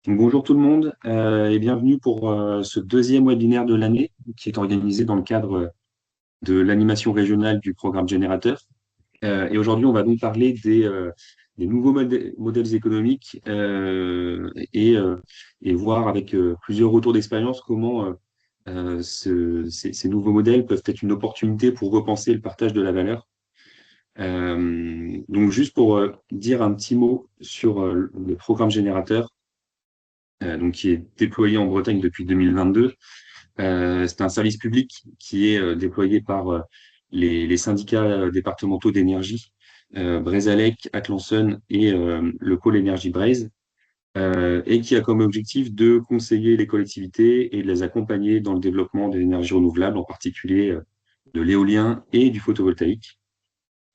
Donc, bonjour tout le monde et bienvenue pour ce deuxième webinaire de l'année qui est organisé dans le cadre de l'animation régionale du programme Générateur. Et aujourd'hui, on va donc parler des nouveaux modèles économiques et voir avec plusieurs retours d'expérience comment ces nouveaux modèles peuvent être une opportunité pour repenser le partage de la valeur. Donc juste pour dire un petit mot sur le programme Générateur, donc qui est déployé en Bretagne depuis 2022. C'est un service public qui est déployé par les syndicats départementaux d'énergie, Brezalec, Atlanson et le pôle énergie Braise, et qui a comme objectif de conseiller les collectivités et de les accompagner dans le développement des énergies renouvelables, en particulier de l'éolien et du photovoltaïque.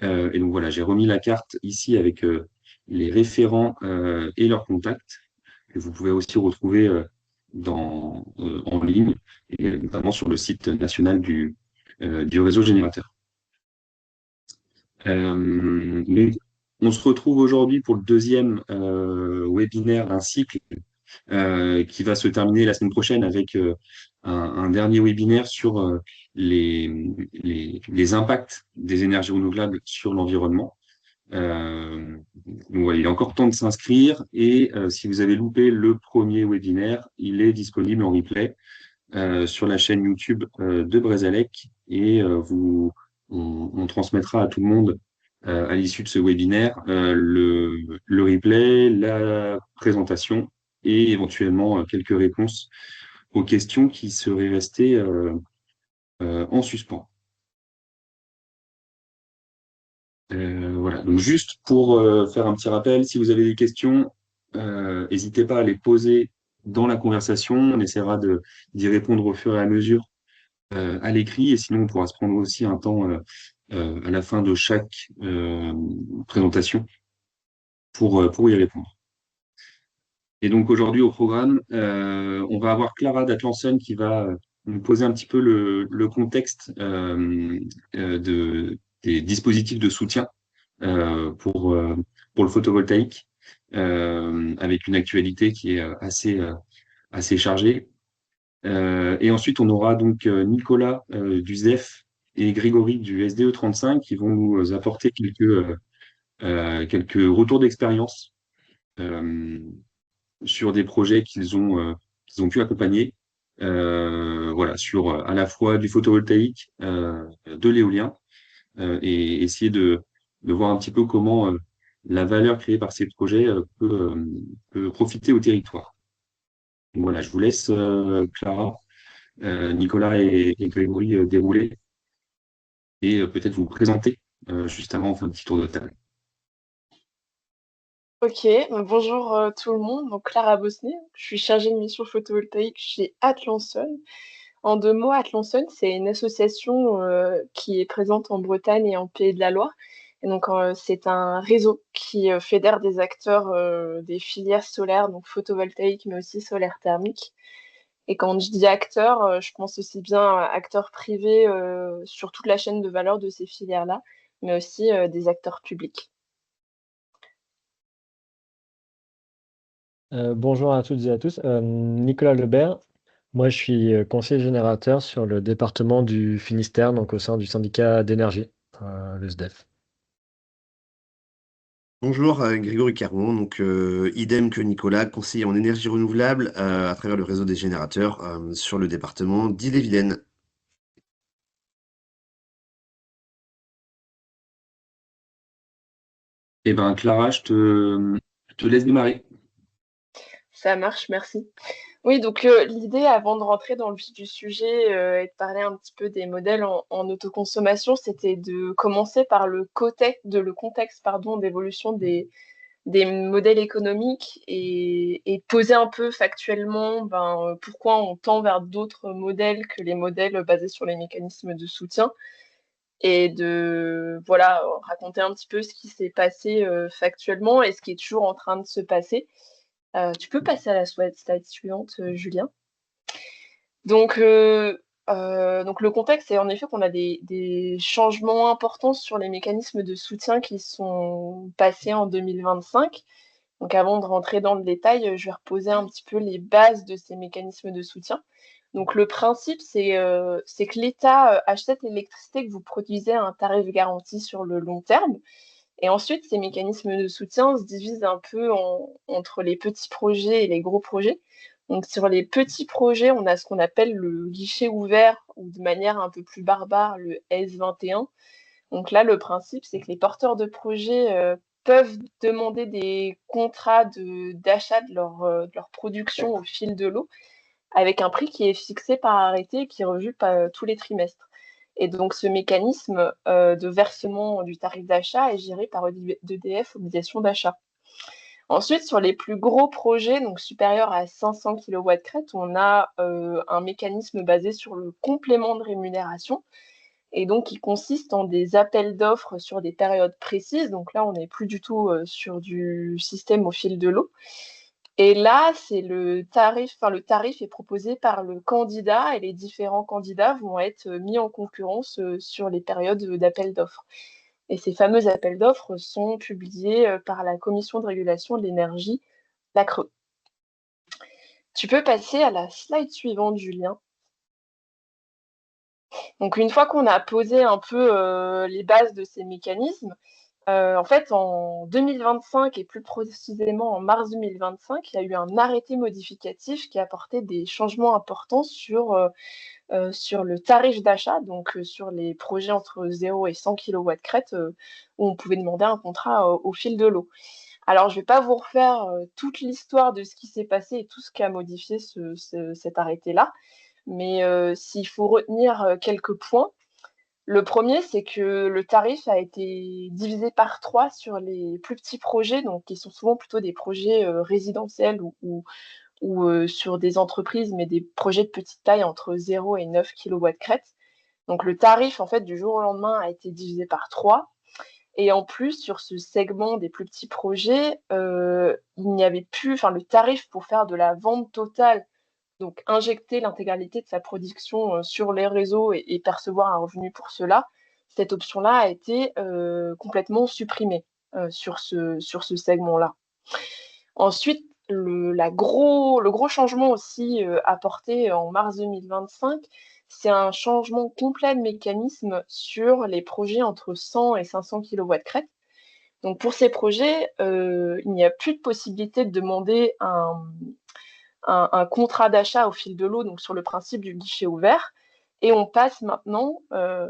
Et donc voilà, j'ai remis la carte ici avec les référents et leurs contacts que vous pouvez aussi retrouver en ligne, et notamment sur le site national du réseau générateur. Donc, on se retrouve aujourd'hui pour le deuxième webinaire d'un cycle qui va se terminer la semaine prochaine avec un dernier webinaire sur les impacts des énergies renouvelables sur l'environnement. Donc voilà, il est encore temps de s'inscrire et si vous avez loupé le premier webinaire, il est disponible en replay sur la chaîne YouTube de Brezalec et on transmettra à tout le monde à l'issue de ce webinaire le replay, la présentation et éventuellement quelques réponses aux questions qui seraient restées en suspens. Voilà, donc juste pour faire un petit rappel, si vous avez des questions, n'hésitez pas à les poser dans la conversation. On essaiera d'y répondre au fur et à mesure à l'écrit, et sinon on pourra se prendre aussi un temps à la fin de chaque présentation pour y répondre. Et donc aujourd'hui au programme, on va avoir Clara d'Atlanson qui va nous poser un petit peu le contexte des dispositifs de soutien pour le photovoltaïque, avec une actualité qui est assez chargée. Et ensuite, on aura donc Nicolas du ZEF et Grégory du SDE 35 qui vont nous apporter quelques retours d'expérience euh, sur des projets qu'ils ont pu accompagner, voilà, sur à la fois du photovoltaïque, de l'éolien, et essayer de voir un petit peu comment la valeur créée par ces projets peut profiter au territoire. Donc voilà, je vous laisse, Clara, Nicolas et Grégory dérouler et peut-être vous présenter juste avant, on fait un petit tour de table. Ok, donc bonjour tout le monde. Donc Clara Bosnier, je suis chargée de mission photovoltaïque chez Atlanson. En deux mots, Atlanson, c'est une association qui est présente en Bretagne et en Pays de la Loire. Et donc c'est un réseau qui fédère des acteurs des filières solaires, donc photovoltaïques, mais aussi solaire thermique. Et quand je dis acteurs, je pense aussi bien à acteurs privés sur toute la chaîne de valeur de ces filières-là, mais aussi des acteurs publics. Bonjour à toutes et à tous. Nicolas Lebert. Moi, je suis conseiller générateur sur le département du Finistère, donc au sein du syndicat d'énergie, le SDEF. Bonjour, Grégory Caron, donc idem que Nicolas, conseiller en énergie renouvelable à travers le réseau des générateurs sur le département d'Ille-et-Vilaine. Eh ben, Clara, je te laisse démarrer. Ça marche, merci. Oui, donc l'idée, avant de rentrer dans le vif du sujet et de parler un petit peu des modèles en autoconsommation, c'était de commencer par le contexte pardon, d'évolution des modèles économiques et poser un peu factuellement pourquoi on tend vers d'autres modèles que les modèles basés sur les mécanismes de soutien et de voilà, raconter un petit peu ce qui s'est passé factuellement et ce qui est toujours en train de se passer. Tu peux passer à la slide suivante, Julien. Donc, donc le contexte, c'est en effet qu'on a des changements importants sur les mécanismes de soutien qui sont passés en 2025. Donc avant de rentrer dans le détail, je vais reposer un petit peu les bases de ces mécanismes de soutien. Donc le principe, c'est que l'État achète l'électricité que vous produisez à un tarif garanti sur le long terme. Et ensuite, ces mécanismes de soutien se divisent un peu entre les petits projets et les gros projets. Donc sur les petits projets, on a ce qu'on appelle le guichet ouvert, ou de manière un peu plus barbare, le S21. Donc là, le principe, c'est que les porteurs de projets peuvent demander des contrats d'achat de leur production au fil de l'eau, avec un prix qui est fixé par arrêté et qui est revu tous les trimestres. Et donc, ce mécanisme de versement du tarif d'achat est géré par EDF Obligation d'achat. Ensuite, sur les plus gros projets, donc supérieurs à 500 kW/crête, on a un mécanisme basé sur le complément de rémunération, et donc qui consiste en des appels d'offres sur des périodes précises. Donc là, on n'est plus du tout sur du système au fil de l'eau. Et là, c'est le tarif est proposé par le candidat, et les différents candidats vont être mis en concurrence sur les périodes d'appel d'offres. Et ces fameux appels d'offres sont publiés par la Commission de régulation de l'énergie, la CRE. Tu peux passer à la slide suivante, Julien. Donc une fois qu'on a posé un peu les bases de ces mécanismes, en fait, en 2025 et plus précisément en mars 2025, il y a eu un arrêté modificatif qui a apporté des changements importants sur le tarif d'achat, donc sur les projets entre 0 et 100 kW/crête, où on pouvait demander un contrat au fil de l'eau. Alors, je ne vais pas vous refaire toute l'histoire de ce qui s'est passé et tout ce qu'a modifié cet arrêté-là, mais s'il faut retenir quelques points, le premier, c'est que le tarif a été divisé par 3 sur les plus petits projets, donc qui sont souvent plutôt des projets résidentiels ou sur des entreprises, mais des projets de petite taille entre 0 et 9 kW/crête. Donc le tarif, en fait, du jour au lendemain a été divisé par 3. Et en plus, sur ce segment des plus petits projets, il n'y avait plus, enfin, le tarif pour faire de la vente totale, donc injecter l'intégralité de sa production sur les réseaux et percevoir un revenu pour cela, cette option-là a été complètement supprimée sur ce segment-là. Ensuite, le gros changement aussi apporté en mars 2025, c'est un changement complet de mécanisme sur les projets entre 100 et 500 kW/crête. Donc pour ces projets, il n'y a plus de possibilité de demander un contrat d'achat au fil de l'eau, donc sur le principe du guichet ouvert. Et on passe maintenant,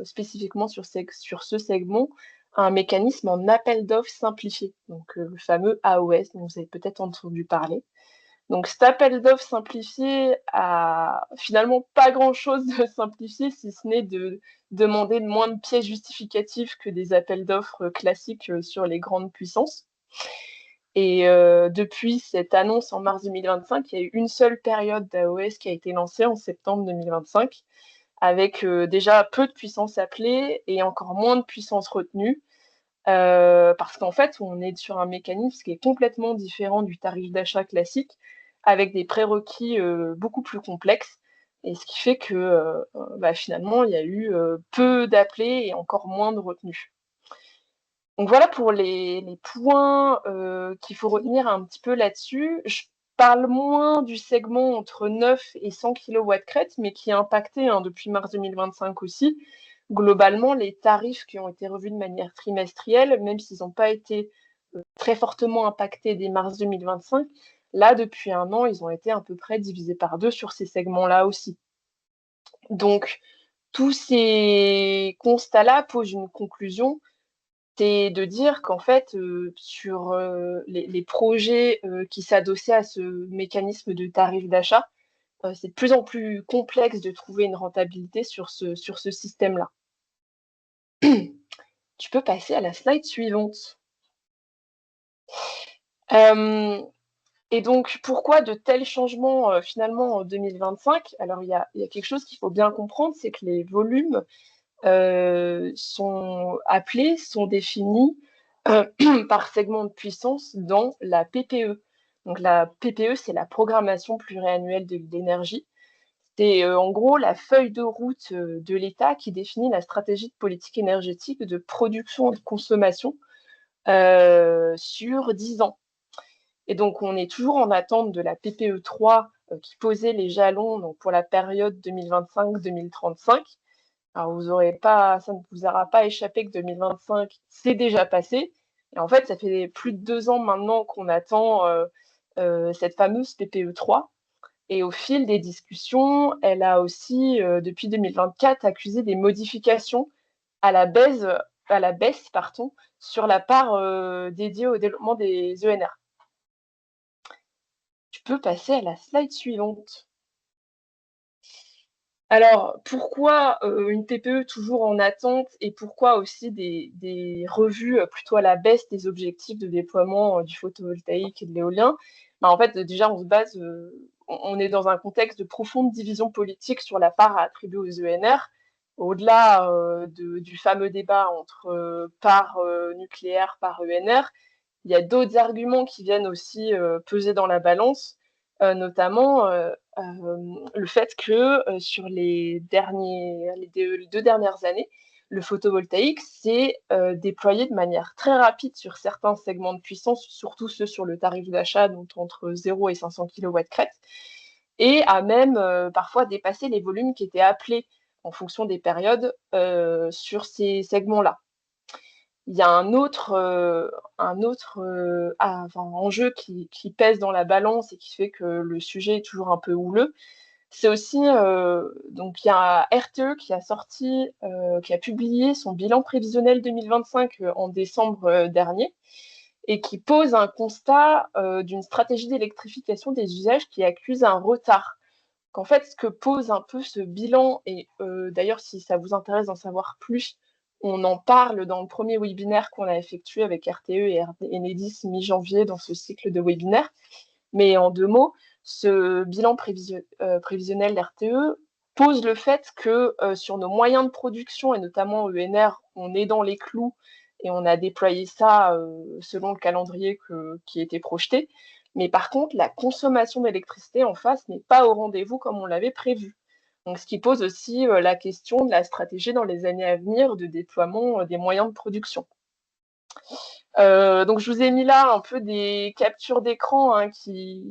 spécifiquement sur ce segment, à un mécanisme en appel d'offres simplifié, donc le fameux AOS, dont vous avez peut-être entendu parler. Donc cet appel d'offres simplifié a finalement pas grand-chose de simplifié, si ce n'est de demander moins de pièces justificatives que des appels d'offres classiques sur les grandes puissances. Et depuis cette annonce en mars 2025, il y a eu une seule période d'AOS qui a été lancée en septembre 2025, avec déjà peu de puissance appelée et encore moins de puissance retenue, parce qu'en fait, on est sur un mécanisme qui est complètement différent du tarif d'achat classique, avec des prérequis beaucoup plus complexes, et ce qui fait que finalement, il y a eu peu d'appelés et encore moins de retenue. Donc voilà pour les points qu'il faut retenir un petit peu là-dessus. Je parle moins du segment entre 9 et 100 kW/crête, mais qui est impacté depuis mars 2025 aussi. Globalement, les tarifs qui ont été revus de manière trimestrielle, même s'ils n'ont pas été très fortement impactés dès mars 2025, là, depuis un an, ils ont été à peu près divisés par 2 sur ces segments-là aussi. Donc, tous ces constats-là posent une conclusion, c'est de dire qu'en fait, sur les projets qui s'adossaient à ce mécanisme de tarif d'achat, c'est de plus en plus complexe de trouver une rentabilité sur ce système-là. Tu peux passer à la slide suivante. Et donc, pourquoi de tels changements finalement en 2025? Alors, il y a quelque chose qu'il faut bien comprendre, c'est que les volumes sont appelés, sont définis par segment de puissance dans la PPE. Donc la PPE, c'est la programmation pluriannuelle de l'énergie. C'est en gros la feuille de route de l'État qui définit la stratégie de politique énergétique de production et de consommation sur 10 ans. Et donc, on est toujours en attente de la PPE 3 qui posait les jalons donc, pour la période 2025-2035. Alors, ça ne vous aura pas échappé que 2025, c'est déjà passé. Et en fait, ça fait plus de 2 ans maintenant qu'on attend cette fameuse PPE 3. Et au fil des discussions, elle a aussi, depuis 2024, accusé des modifications à la baisse, pardon, sur la part dédiée au développement des ENR. Tu peux passer à la slide suivante. Alors, pourquoi une TPE toujours en attente et pourquoi aussi des revues plutôt à la baisse des objectifs de déploiement du photovoltaïque et de l'éolien? En fait, déjà, on est dans un contexte de profonde division politique sur la part à attribuer aux ENR. Au-delà du fameux débat entre part nucléaire, part ENR, il y a d'autres arguments qui viennent aussi peser dans la balance, notamment le fait que sur les 2 dernières années, le photovoltaïque s'est déployé de manière très rapide sur certains segments de puissance, surtout ceux sur le tarif d'achat, donc entre 0 et 500 kW crête, et a même parfois dépassé les volumes qui étaient appelés en fonction des périodes sur ces segments-là. Il y a un autre enjeu qui pèse dans la balance et qui fait que le sujet est toujours un peu houleux. C'est aussi, donc il y a RTE qui a publié son bilan prévisionnel 2025 en décembre dernier et qui pose un constat d'une stratégie d'électrification des usages qui accuse un retard. Qu'en fait, ce que pose un peu ce bilan, et d'ailleurs, si ça vous intéresse d'en savoir plus, on en parle dans le premier webinaire qu'on a effectué avec RTE et Enedis mi-janvier dans ce cycle de webinaires. Mais en 2 mots, ce bilan prévisionnel d'RTE pose le fait que sur nos moyens de production, et notamment ENR, on est dans les clous et on a déployé ça selon le calendrier qui était projeté. Mais par contre, la consommation d'électricité en face n'est pas au rendez-vous comme on l'avait prévu. Donc, ce qui pose aussi la question de la stratégie dans les années à venir de déploiement des moyens de production. Donc, je vous ai mis là un peu des captures d'écran hein, qui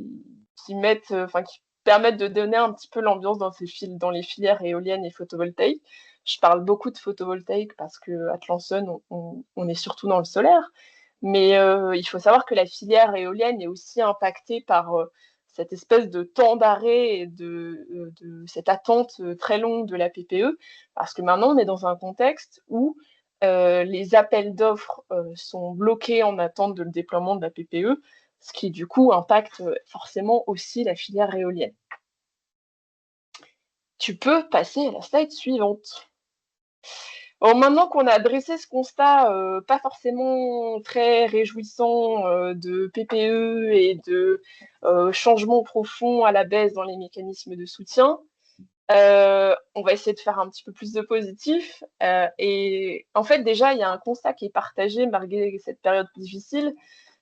permettent de donner un petit peu l'ambiance dans les filières éoliennes et photovoltaïques. Je parle beaucoup de photovoltaïque parce que Atlanson, on est surtout dans le solaire. Mais il faut savoir que la filière éolienne est aussi impactée par cette espèce de temps d'arrêt et de cette attente très longue de la PPE, parce que maintenant on est dans un contexte où les appels d'offres sont bloqués en attente de le déploiement de la PPE, ce qui du coup impacte forcément aussi la filière éolienne. Tu peux passer à la slide suivante. Bon, maintenant qu'on a dressé ce constat pas forcément très réjouissant de PPE et de changements profonds à la baisse dans les mécanismes de soutien, on va essayer de faire un petit peu plus de positif. Et en fait, déjà, il y a un constat qui est partagé malgré cette période difficile,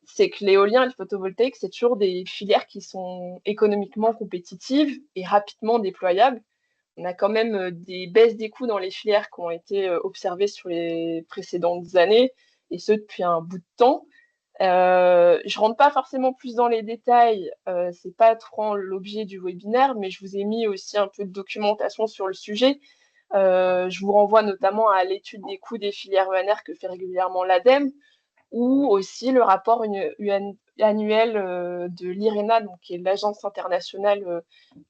c'est que l'éolien et le photovoltaïque, c'est toujours des filières qui sont économiquement compétitives et rapidement déployables. On a quand même des baisses des coûts dans les filières qui ont été observées sur les précédentes années, et ce depuis un bout de temps. Je rentre pas forcément plus dans les détails, c'est pas trop l'objet du webinaire, mais je vous ai mis aussi un peu de documentation sur le sujet. Je vous renvoie notamment à l'étude des coûts des filières ENR que fait régulièrement l'ADEME, ou aussi le rapport annuel de l'IRENA, donc qui est l'agence internationale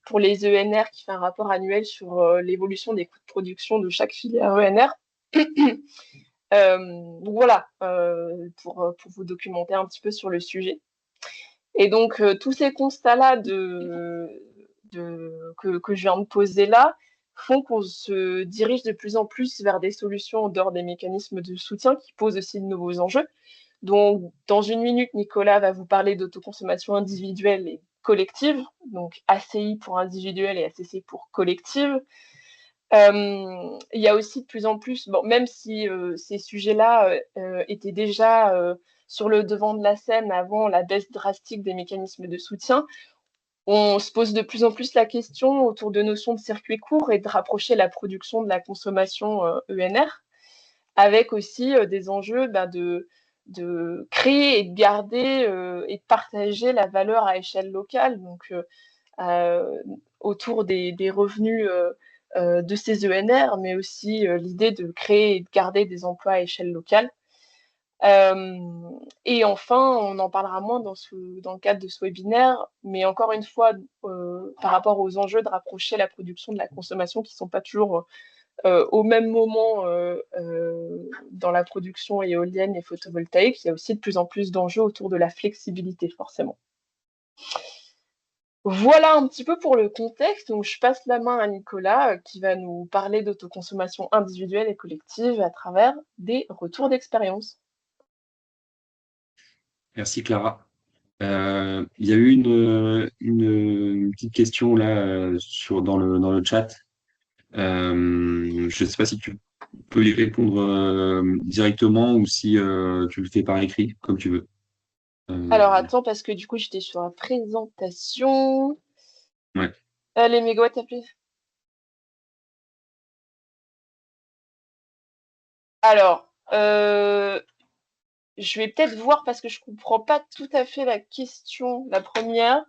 pour les ENR, qui fait un rapport annuel sur l'évolution des coûts de production de chaque filière ENR. Donc voilà, pour vous documenter un petit peu sur le sujet. Et donc, tous ces constats-là que je viens de poser là font qu'on se dirige de plus en plus vers des solutions en dehors des mécanismes de soutien qui posent aussi de nouveaux enjeux. Donc, dans une minute, Nicolas va vous parler d'autoconsommation individuelle et collective, donc ACI pour individuel et ACC pour collective. Il y a aussi de plus en plus, bon, même si ces sujets-là étaient déjà sur le devant de la scène avant la baisse drastique des mécanismes de soutien, on se pose de plus en plus la question autour de notions de circuit court et de rapprocher la production de la consommation ENR, avec aussi des enjeux de créer et de garder et de partager la valeur à échelle locale, donc autour des revenus de ces ENR, mais aussi l'idée de créer et de garder des emplois à échelle locale. Et enfin, on en parlera moins dans le cadre de ce webinaire, mais encore une fois, par rapport aux enjeux de rapprocher la production de la consommation qui ne sont pas toujours au même moment dans la production éolienne et photovoltaïque, il y a aussi de plus en plus d'enjeux autour de la flexibilité, forcément. Voilà un petit peu pour le contexte. Donc, je passe la main à Nicolas qui va nous parler d'autoconsommation individuelle et collective à travers des retours d'expérience. Merci Clara. Il y a eu une petite question là dans le chat. Je ne sais pas si tu peux y répondre directement ou si tu le fais par écrit, comme tu veux. Alors, attends, parce que du coup, j'étais sur la présentation. Ouais. Les mégawatts appelés. Alors, je vais peut-être voir parce que je comprends pas tout à fait la question, la première.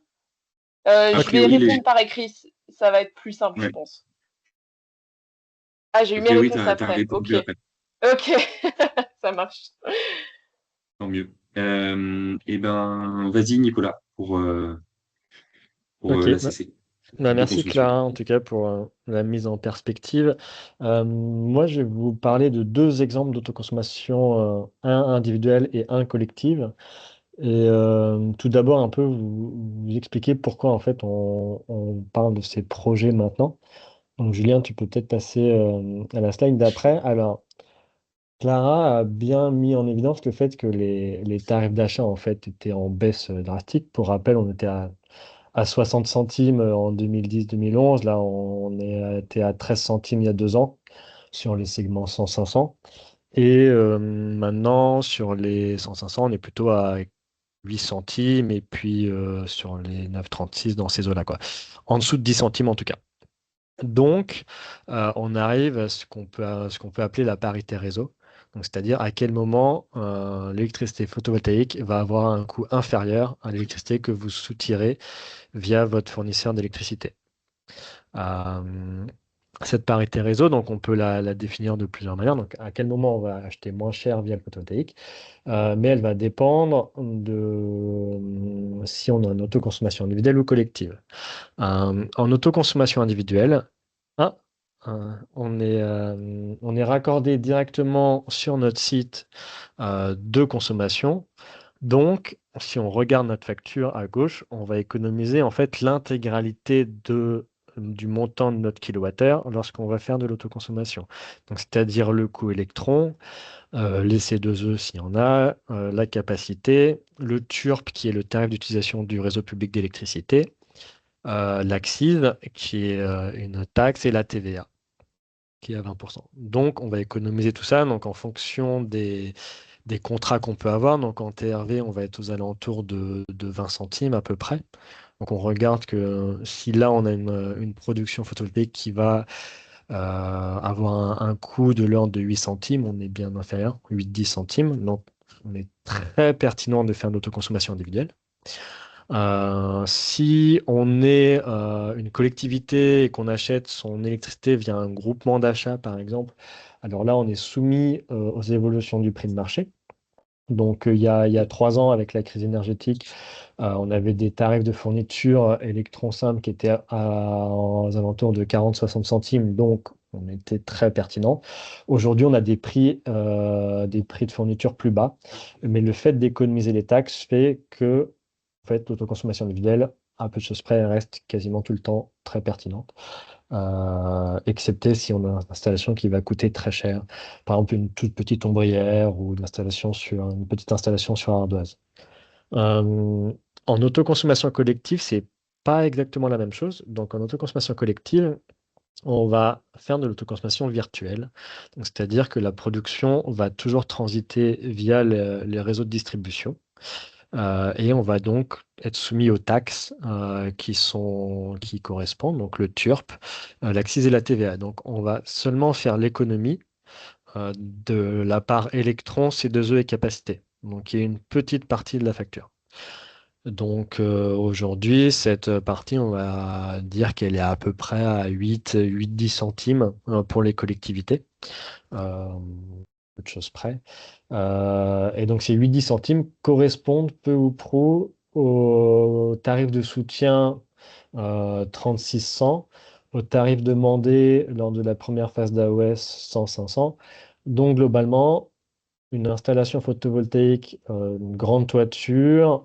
Je vais répondre par écrit. Ça va être plus simple, je pense. Ah, j'ai eu mes réponses après. Ok. Ok, ça marche. Tant mieux. Eh ben, vas-y Nicolas pour Ok, la CC. merci Clara en tout cas pour la mise en perspective. Moi, je vais vous parler de deux exemples d'autoconsommation, un individuel et un collective. Et tout d'abord, un peu vous expliquer pourquoi en fait on parle de ces projets maintenant. Donc Julien, tu peux peut-être passer à la slide d'après. Alors, Clara a bien mis en évidence le fait que les tarifs d'achat en fait étaient en baisse drastique. Pour rappel, on était à 60 centimes en 2010-2011. Là, était à 13 centimes il y a 2 ans sur les segments 100-500. Et maintenant, sur les 100-500, on est plutôt à 8 centimes et puis sur les 9,36 dans ces eaux-là, quoi. En dessous de 10 centimes en tout cas. Donc, on arrive à ce qu'on peut appeler la parité réseau. Donc, c'est-à-dire à quel moment l'électricité photovoltaïque va avoir un coût inférieur à l'électricité que vous soutirez via votre fournisseur d'électricité. Cette parité réseau, donc on peut la définir de plusieurs manières. Donc, à quel moment on va acheter moins cher via le photovoltaïque, mais elle va dépendre de si on a une autoconsommation individuelle ou collective. En autoconsommation individuelle, ah, on est raccordé directement sur notre site de consommation. Donc, si on regarde notre facture à gauche, on va économiser en fait l'intégralité du montant de notre kilowattheure lorsqu'on va faire de l'autoconsommation. Donc, c'est-à-dire le coût électron, les C2E s'il y en a, la capacité, le TURP qui est le tarif d'utilisation du réseau public d'électricité, l'ACCIS qui est une taxe et la TVA qui est à 20%. Donc, on va économiser tout ça donc, en fonction des contrats qu'on peut avoir. Donc en TRV, on va être aux alentours de 20 centimes à peu près. Donc on regarde que si là on a une production photovoltaïque qui va avoir un coût de l'ordre de 8 centimes, on est bien inférieur, 8-10 centimes. Donc on est très pertinent de faire de l'autoconsommation individuelle. Si on est une collectivité et qu'on achète son électricité via un groupement d'achat, par exemple, alors là, on est soumis aux évolutions du prix de marché. Donc, il y a 3 ans, avec la crise énergétique, on avait des tarifs de fourniture électron simple qui étaient aux alentours de 40-60 centimes, donc on était très pertinent. Aujourd'hui, on a des prix de fourniture plus bas, mais le fait d'économiser les taxes fait que en fait, l'autoconsommation individuelle, à peu de choses près, reste quasiment tout le temps très pertinente. Excepté si on a une installation qui va coûter très cher. Par exemple, une toute petite ombrière ou une petite installation sur ardoise. En autoconsommation collective, c'est pas exactement la même chose. Donc, en autoconsommation collective, on va faire de l'autoconsommation virtuelle. Donc, c'est-à-dire que la production va toujours transiter via les réseaux de distribution. Et on va donc être soumis aux taxes qui correspondent, donc le TURP, l'ACCIS et la TVA. Donc on va seulement faire l'économie de la part électron, C2E et capacité. donc qui est une petite partie de la facture. Donc aujourd'hui, cette partie, on va dire qu'elle est à peu près à 8-10 centimes pour les collectivités, euh, peu de choses près. Et donc ces 8-10 centimes correspondent peu ou prou au tarif de soutien 3600, au tarif demandé lors de la première phase d'AOS 100-500. Donc globalement, une installation photovoltaïque, une grande toiture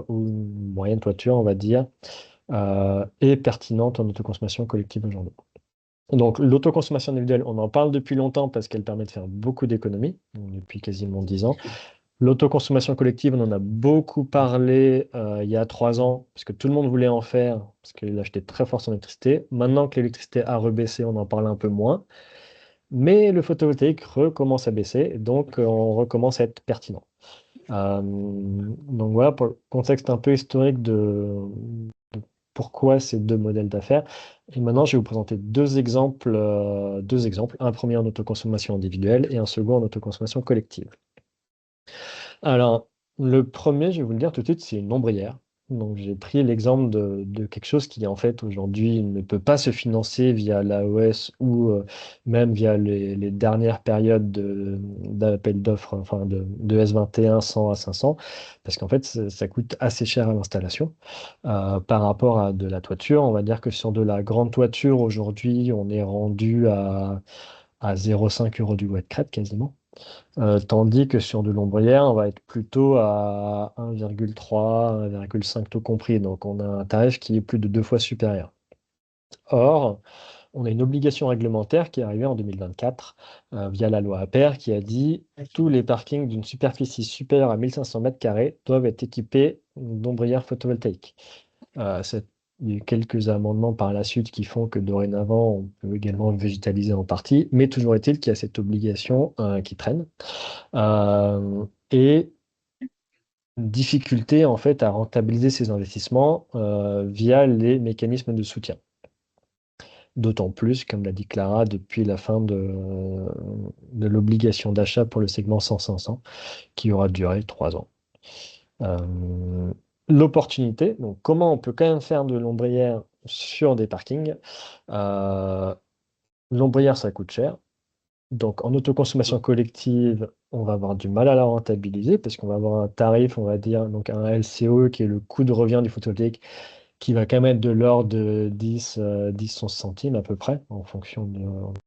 ou une moyenne toiture, on va dire, est pertinente en autoconsommation collective aujourd'hui. Donc l'autoconsommation individuelle, on en parle depuis longtemps parce qu'elle permet de faire beaucoup d'économies, donc depuis quasiment 10 ans. L'autoconsommation collective, on en a beaucoup parlé il y a 3 ans, parce que tout le monde voulait en faire, parce qu'il achetait très fort son électricité. Maintenant que l'électricité a rebaissé, on en parle un peu moins. Mais le photovoltaïque recommence à baisser, donc on recommence à être pertinent. Donc voilà pour le contexte un peu historique de pourquoi ces deux modèles d'affaires. Et maintenant, je vais vous présenter deux exemples, un premier en autoconsommation individuelle et un second en autoconsommation collective. Alors, le premier, je vais vous le dire tout de suite, c'est une ombrière. Donc, j'ai pris l'exemple de quelque chose qui, en fait, aujourd'hui, ne peut pas se financer via l'AOS ou même via les dernières périodes d'appel d'offres, enfin de S21 100 à 500, parce qu'en fait, ça coûte assez cher à l'installation. Par rapport à de la toiture, on va dire que sur de la grande toiture, aujourd'hui, on est rendu à 0,5 euros du watt crête quasiment. Tandis que sur de l'ombrière, on va être plutôt à 1,3, 1,5 tout compris. Donc on a un tarif qui est plus de 2 fois supérieur. Or, on a une obligation réglementaire qui est arrivée en 2024 via la loi APER qui a dit tous les parkings d'une superficie supérieure à 1500 mètres carrés doivent être équipés d'ombrières photovoltaïques. Il y a eu quelques amendements par la suite qui font que dorénavant, on peut également végétaliser en partie, mais toujours est-il qu'il y a cette obligation qui traîne. Et une difficulté en fait à rentabiliser ces investissements via les mécanismes de soutien. D'autant plus, comme l'a dit Clara, depuis la fin de l'obligation d'achat pour le segment 100-500, qui aura duré 3 ans. L'opportunité, donc comment on peut quand même faire de l'ombrière sur des parkings. L'ombrière, ça coûte cher. Donc, en autoconsommation collective, on va avoir du mal à la rentabiliser parce qu'on va avoir un tarif, on va dire, donc un LCOE qui est le coût de revient du photovoltaïque qui va quand même être de l'ordre de 10-11 centimes à peu près en fonction de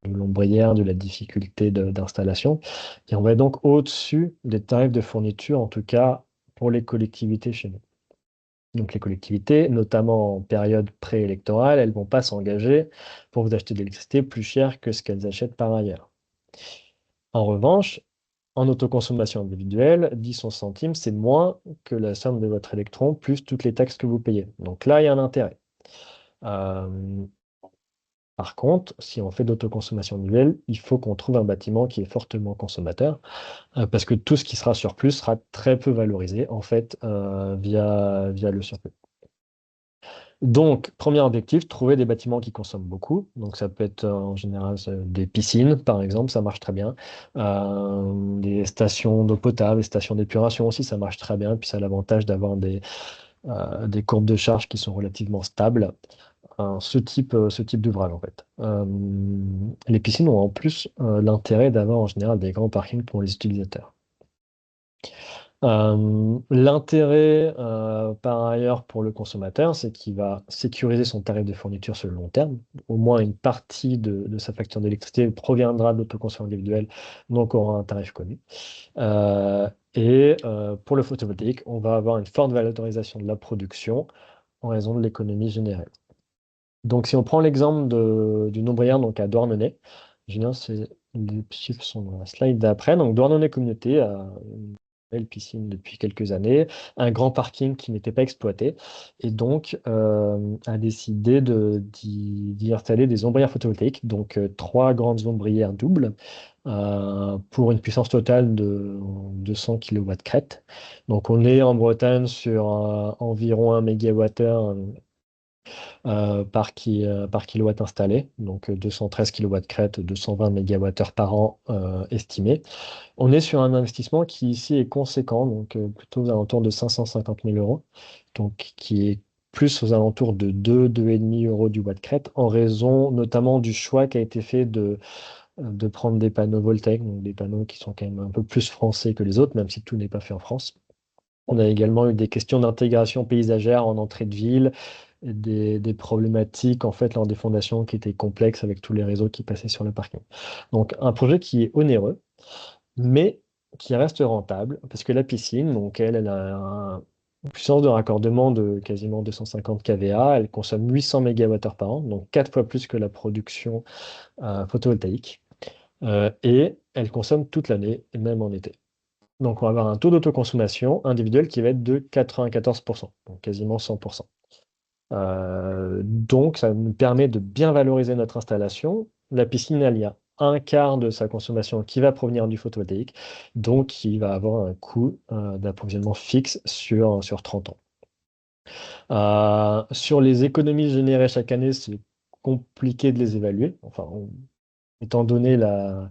l'ombrière, de la difficulté d'installation. Et on va être donc au-dessus des tarifs de fourniture, en tout cas pour les collectivités chez nous. Donc les collectivités, notamment en période préélectorale, elles ne vont pas s'engager pour vous acheter de l'électricité plus cher que ce qu'elles achètent par ailleurs. En revanche, en autoconsommation individuelle, 10-11 centimes, c'est moins que la somme de votre électron plus toutes les taxes que vous payez. Donc là, il y a un intérêt. Par contre, si on fait de l'autoconsommation individuelle, il faut qu'on trouve un bâtiment qui est fortement consommateur, parce que tout ce qui sera surplus sera très peu valorisé, en fait, via le surplus. Donc, premier objectif, trouver des bâtiments qui consomment beaucoup. Donc, ça peut être en général des piscines, par exemple, ça marche très bien. Des stations d'eau potable, des stations d'épuration aussi, ça marche très bien. Puis, ça a l'avantage d'avoir des courbes de charge qui sont relativement stables. Ce type d'ouvrage, en fait. Les piscines ont en plus l'intérêt d'avoir en général des grands parkings pour les utilisateurs. L'intérêt, par ailleurs, pour le consommateur, c'est qu'il va sécuriser son tarif de fourniture sur le long terme. Au moins une partie de sa facture d'électricité proviendra de l'autoconsommation individuelle, donc aura un tarif connu. Pour le photovoltaïque, on va avoir une forte valorisation de la production en raison de l'économie générée. Donc, si on prend l'exemple d'une ombrière donc à Douarnenez, Julien, les chiffres sont dans la slide d'après. Donc, Douarnenez Communauté a une belle piscine depuis quelques années, un grand parking qui n'était pas exploité, et donc a décidé d'y installer des ombrières photovoltaïques, donc 3 grandes ombrières doubles, pour une puissance totale de 200 kW crête. Donc, on est en Bretagne sur environ 1 MWh par kilowatt installé, donc 213 kilowatts crête, 220 mégawattheures par an estimés. On est sur un investissement qui ici est conséquent, donc plutôt aux alentours de 550 000 euros, donc qui est plus aux alentours de 2,5 euros du watt crête, en raison notamment du choix qui a été fait de prendre des panneaux voltaïques, donc des panneaux qui sont quand même un peu plus français que les autres, même si tout n'est pas fait en France. On a également eu des questions d'intégration paysagère en entrée de ville, et des problématiques en fait lors des fondations qui étaient complexes avec tous les réseaux qui passaient sur le parking. Donc un projet qui est onéreux, mais qui reste rentable, parce que la piscine, donc elle a une puissance de raccordement de quasiment 250 kVA, elle consomme 800 mégawattheures par an, donc 4 fois plus que la production photovoltaïque, et elle consomme toute l'année, et même en été. Donc on va avoir un taux d'autoconsommation individuelle qui va être de 94%, donc quasiment 100%. Donc ça nous permet de bien valoriser notre installation. La piscine, elle y a un quart de sa consommation qui va provenir du photovoltaïque, donc il va avoir un coût d'approvisionnement fixe sur 30 ans. Sur les économies générées chaque année, c'est compliqué de les évaluer. Enfin, étant donné la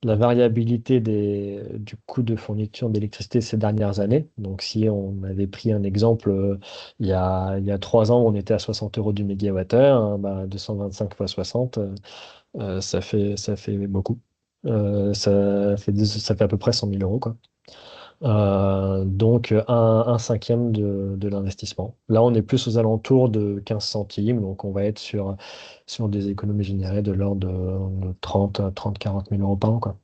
variabilité du coût de fourniture d'électricité ces dernières années. Donc, si on avait pris un exemple, il y a 3 ans, on était à 60 euros du mégawattheure, hein, 225 fois 60, ça fait beaucoup. Ça fait à peu près 100 000 euros, quoi. Donc, un cinquième de l'investissement. Là, on est plus aux alentours de 15 centimes, donc on va être sur des économies générées de l'ordre de 40 000 euros par an, quoi.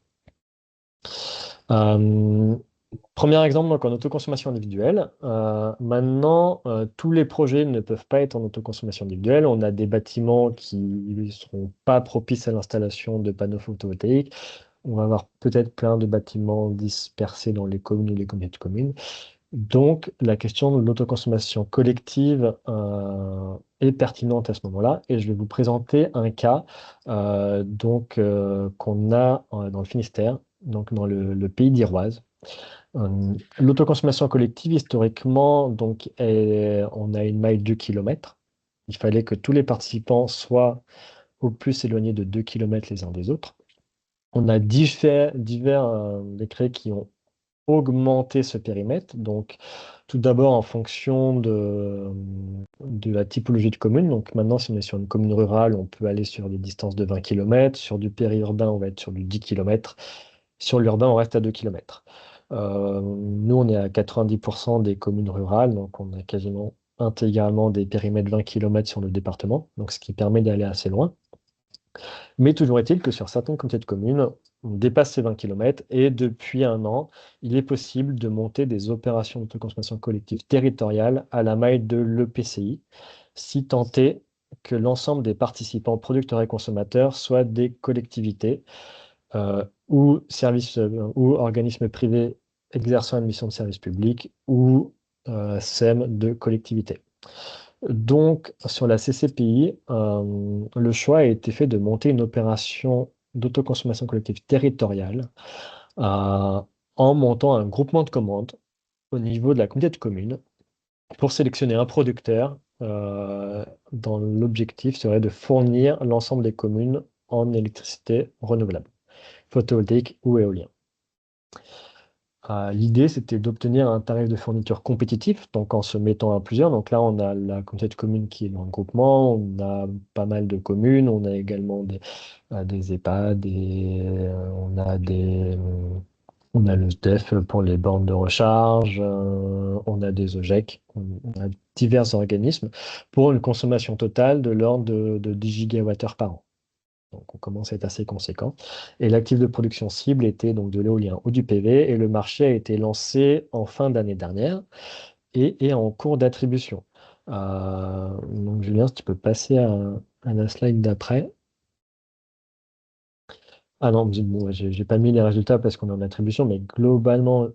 Euh, Premier exemple, donc en autoconsommation individuelle. Maintenant, tous les projets ne peuvent pas être en autoconsommation individuelle. On a des bâtiments qui ne seront pas propices à l'installation de panneaux photovoltaïques. On va avoir peut-être plein de bâtiments dispersés dans les communes ou les communautés de communes. Donc, la question de l'autoconsommation collective est pertinente à ce moment-là. Et je vais vous présenter un cas qu'on a dans le Finistère, donc dans le pays d'Iroise. L'autoconsommation collective, historiquement, donc, on a une maille de 2 km. Il fallait que tous les participants soient au plus éloignés de 2 km les uns des autres. On a divers décrets qui ont augmenté ce périmètre. Donc, tout d'abord en fonction de la typologie de commune. Donc, maintenant, si on est sur une commune rurale, on peut aller sur des distances de 20 km. Sur du périurbain, on va être sur du 10 km. Sur l'urbain, on reste à 2 km. Nous, on est à 90% des communes rurales, donc on a quasiment intégralement des périmètres 20 km sur le département, donc ce qui permet d'aller assez loin. Mais toujours est-il que sur certaines communautés de communes, on dépasse ces 20 km et depuis un an, il est possible de monter des opérations d'autoconsommation collective territoriale à la maille de l'EPCI, si tant est que l'ensemble des participants producteurs et consommateurs soient des collectivités ou ou organismes privés exerçant une mission de service public ou SEM de collectivité. Donc, sur la CCPI, le choix a été fait de monter une opération d'autoconsommation collective territoriale en montant un groupement de commandes au niveau de la communauté de communes pour sélectionner un producteur dont l'objectif serait de fournir l'ensemble des communes en électricité renouvelable, photovoltaïque ou éolien. L'idée, c'était d'obtenir un tarif de fourniture compétitif, donc en se mettant à plusieurs. Donc là, on a la communauté de communes qui est dans le groupement, on a pas mal de communes, on a également des EHPAD, on a le SDEF pour les bornes de recharge, on a des OGEC, on a divers organismes pour une consommation totale de l'ordre de 10 gigawattheures par an. Donc on commence à être assez conséquent. Et l'actif de production cible était donc de l'éolien ou du PV, et le marché a été lancé en fin d'année dernière et est en cours d'attribution. Donc Julien, si tu peux passer à la slide d'après. Ah non, bon, j'ai pas mis les résultats parce qu'on est en attribution, mais globalement,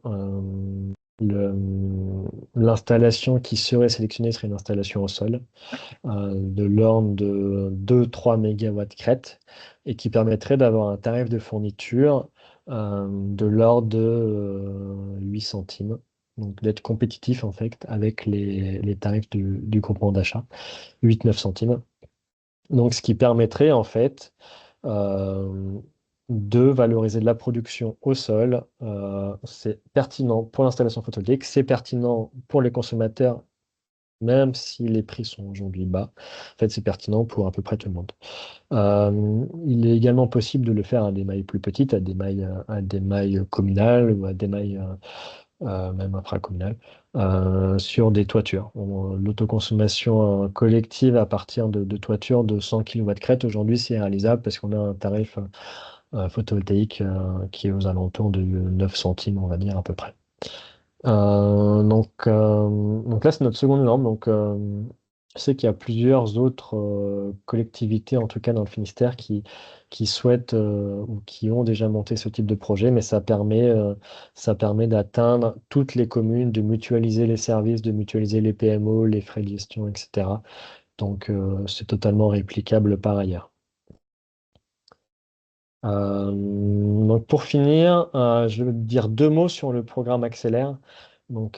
l'installation qui serait sélectionnée serait une installation au sol de l'ordre de 2-3 MW crête et qui permettrait d'avoir un tarif de fourniture de l'ordre de 8 centimes donc d'être compétitif en fait avec les tarifs du groupement d'achat, 8-9 centimes. Donc ce qui permettrait en fait euh, de valoriser de la production au sol. C'est pertinent pour l'installation photovoltaïque, c'est pertinent pour les consommateurs, même si les prix sont aujourd'hui bas. En fait, c'est pertinent pour à peu près tout le monde. Il est également possible de le faire à des mailles plus petites, à des mailles communales ou à des mailles même infracommunales, sur des toitures. L'autoconsommation collective à partir de toitures de 100 kW crête, aujourd'hui, c'est réalisable parce qu'on a un tarif photovoltaïque qui est aux alentours de 9 centimes, on va dire, à peu près. Donc là, c'est notre seconde lampe. Je sais qu'il y a plusieurs autres collectivités, en tout cas dans le Finistère, qui souhaitent ou qui ont déjà monté ce type de projet, mais ça permet d'atteindre toutes les communes, de mutualiser les services, de mutualiser les PMO, les frais de gestion, etc. Donc, c'est totalement réplicable par ailleurs. Donc pour finir, je vais dire deux mots sur le programme Accélère.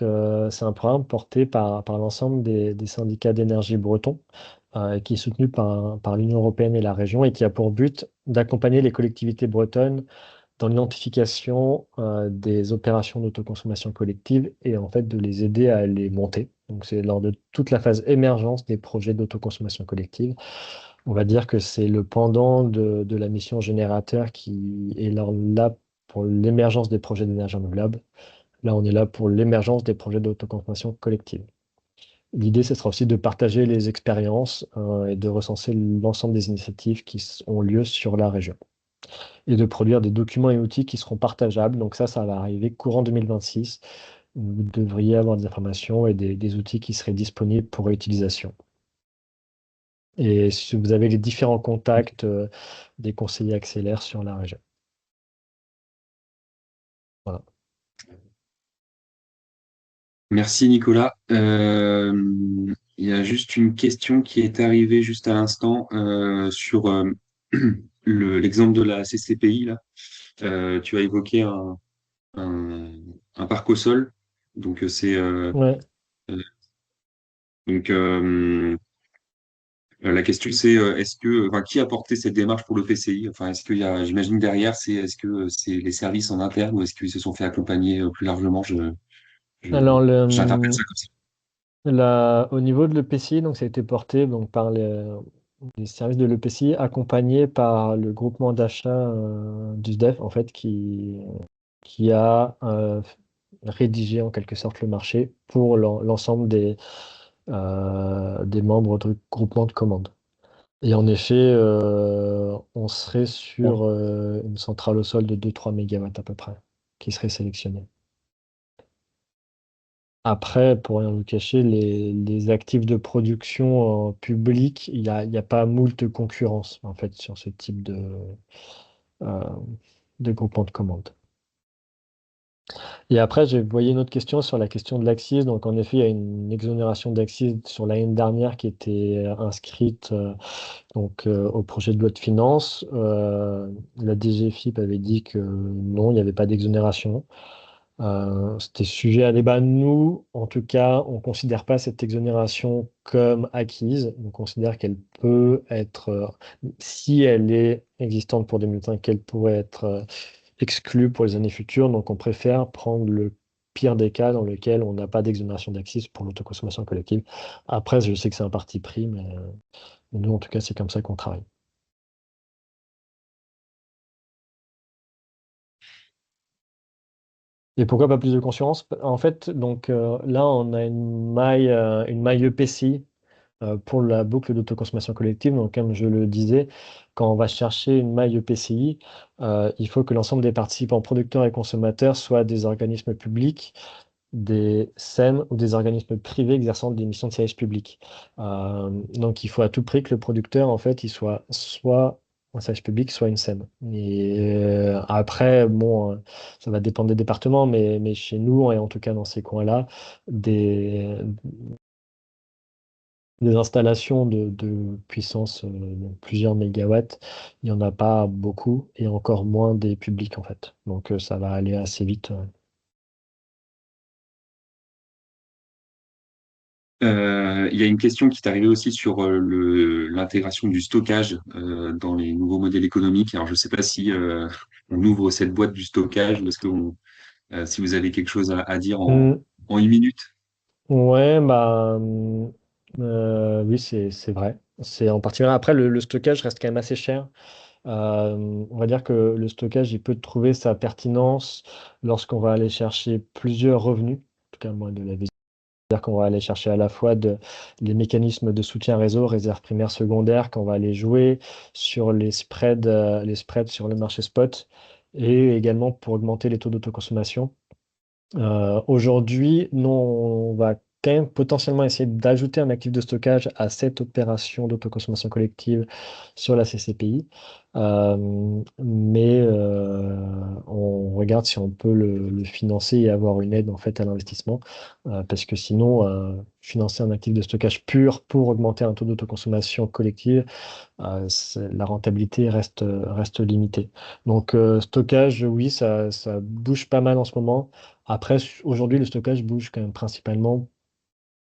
C'est un programme porté par l'ensemble des syndicats d'énergie bretons, qui est soutenu par l'Union européenne et la région et qui a pour but d'accompagner les collectivités bretonnes dans l'identification des opérations d'autoconsommation collective et en fait de les aider à les monter. Donc c'est lors de toute la phase émergence des projets d'autoconsommation collective. On va dire que c'est le pendant de la mission générateur qui est là pour l'émergence des projets d'énergie renouvelable. Là, on est là pour l'émergence des projets d'autoconsommation collective. L'idée, ce sera aussi de partager les expériences et de recenser l'ensemble des initiatives qui ont lieu sur la région et de produire des documents et outils qui seront partageables. Donc ça va arriver courant 2026. Vous devriez avoir des informations et des outils qui seraient disponibles pour réutilisation. Et si vous avez les différents contacts des conseillers accélères sur la région. Voilà. Merci Nicolas. Il y a juste une question qui est arrivée juste à l'instant sur l'exemple de la CCPI là. Tu as évoqué un, un parc au sol. Donc c'est Ouais. euh, donc la question c'est enfin, qui a porté cette démarche pour le PCI? Enfin, est-ce qu'il y a, j'imagine derrière, est-ce que c'est les services en interne ou est-ce qu'ils se sont fait accompagner plus largement? Je, Alors, j'interprète ça comme ça. au niveau de l'EPCI, donc ça a été porté donc, par les services de l'EPCI, accompagné par le groupement d'achat du SDEF, en fait, qui a rédigé en quelque sorte le marché pour l'ensemble des membres du groupement de commande. Et en effet, on serait sur une centrale au sol de 2-3 mégawatts à peu près, qui serait sélectionnée. Après, pour rien vous cacher, les actifs de production en public, il y a pas moult concurrence en fait sur ce type euh, de groupement de commandes. Et après, j'ai voyé une autre question sur la question de l'ACCIS. Donc, en effet, il y a une exonération d'ACCIS sur l'année dernière qui était inscrite au projet de loi de finances. La DGFiP avait dit que non, il n'y avait pas d'exonération. C'était sujet à débat. Nous, en tout cas, on ne considère pas cette exonération comme acquise. On considère qu'elle peut être, si elle est existante pour 2005, qu'elle pourrait être exclue pour les années futures. Donc, on préfère prendre le pire des cas dans lequel on n'a pas d'exonération d'acquise pour l'autoconsommation collective. Après, je sais que c'est un parti pris, mais nous, en tout cas, c'est comme ça qu'on travaille. Et pourquoi pas plus de concurrence? En fait, là, on a une maille EPCI pour la boucle d'autoconsommation collective. Donc, comme je le disais, quand on va chercher une maille EPCI, il faut que l'ensemble des participants producteurs et consommateurs soient des organismes publics, des SEM ou des organismes privés exerçant des missions de service public. Donc, il faut à tout prix que le producteur, en fait, il soit un service public, soit une SEM. Et après, bon, ça va dépendre des départements, mais chez nous, et en tout cas dans ces coins-là, des, des installations de puissance de plusieurs mégawatts, il n'y en a pas beaucoup, et encore moins des publics, en fait. Donc, ça va aller assez vite. Il y a une question qui est arrivée aussi sur l'intégration du stockage dans les nouveaux modèles économiques. Alors, je ne sais pas si on ouvre cette boîte du stockage, parce que si vous avez quelque chose à dire Hmm, en une minute. ouais, bah, oui, c'est vrai. C'est en particulier. Après, le stockage reste quand même assez cher. On va dire que le stockage, il peut trouver sa pertinence lorsqu'on va aller chercher plusieurs revenus. En tout cas, moi, de la vision. C'est-à-dire qu'on va aller chercher à la fois les mécanismes de soutien réseau, réserve primaire, secondaire, qu'on va aller jouer sur les spreads sur le marché spot et également pour augmenter les taux d'autoconsommation. Aujourd'hui, nous, on va quand même potentiellement essayer d'ajouter un actif de stockage à cette opération d'autoconsommation collective sur la CCPI. Mais on regarde si on peut le financer et avoir une aide en fait à l'investissement. Parce que sinon, financer un actif de stockage pur pour augmenter un taux d'autoconsommation collective, la rentabilité reste limitée. Donc, stockage, oui, ça bouge pas mal en ce moment. Après, aujourd'hui, le stockage bouge quand même principalement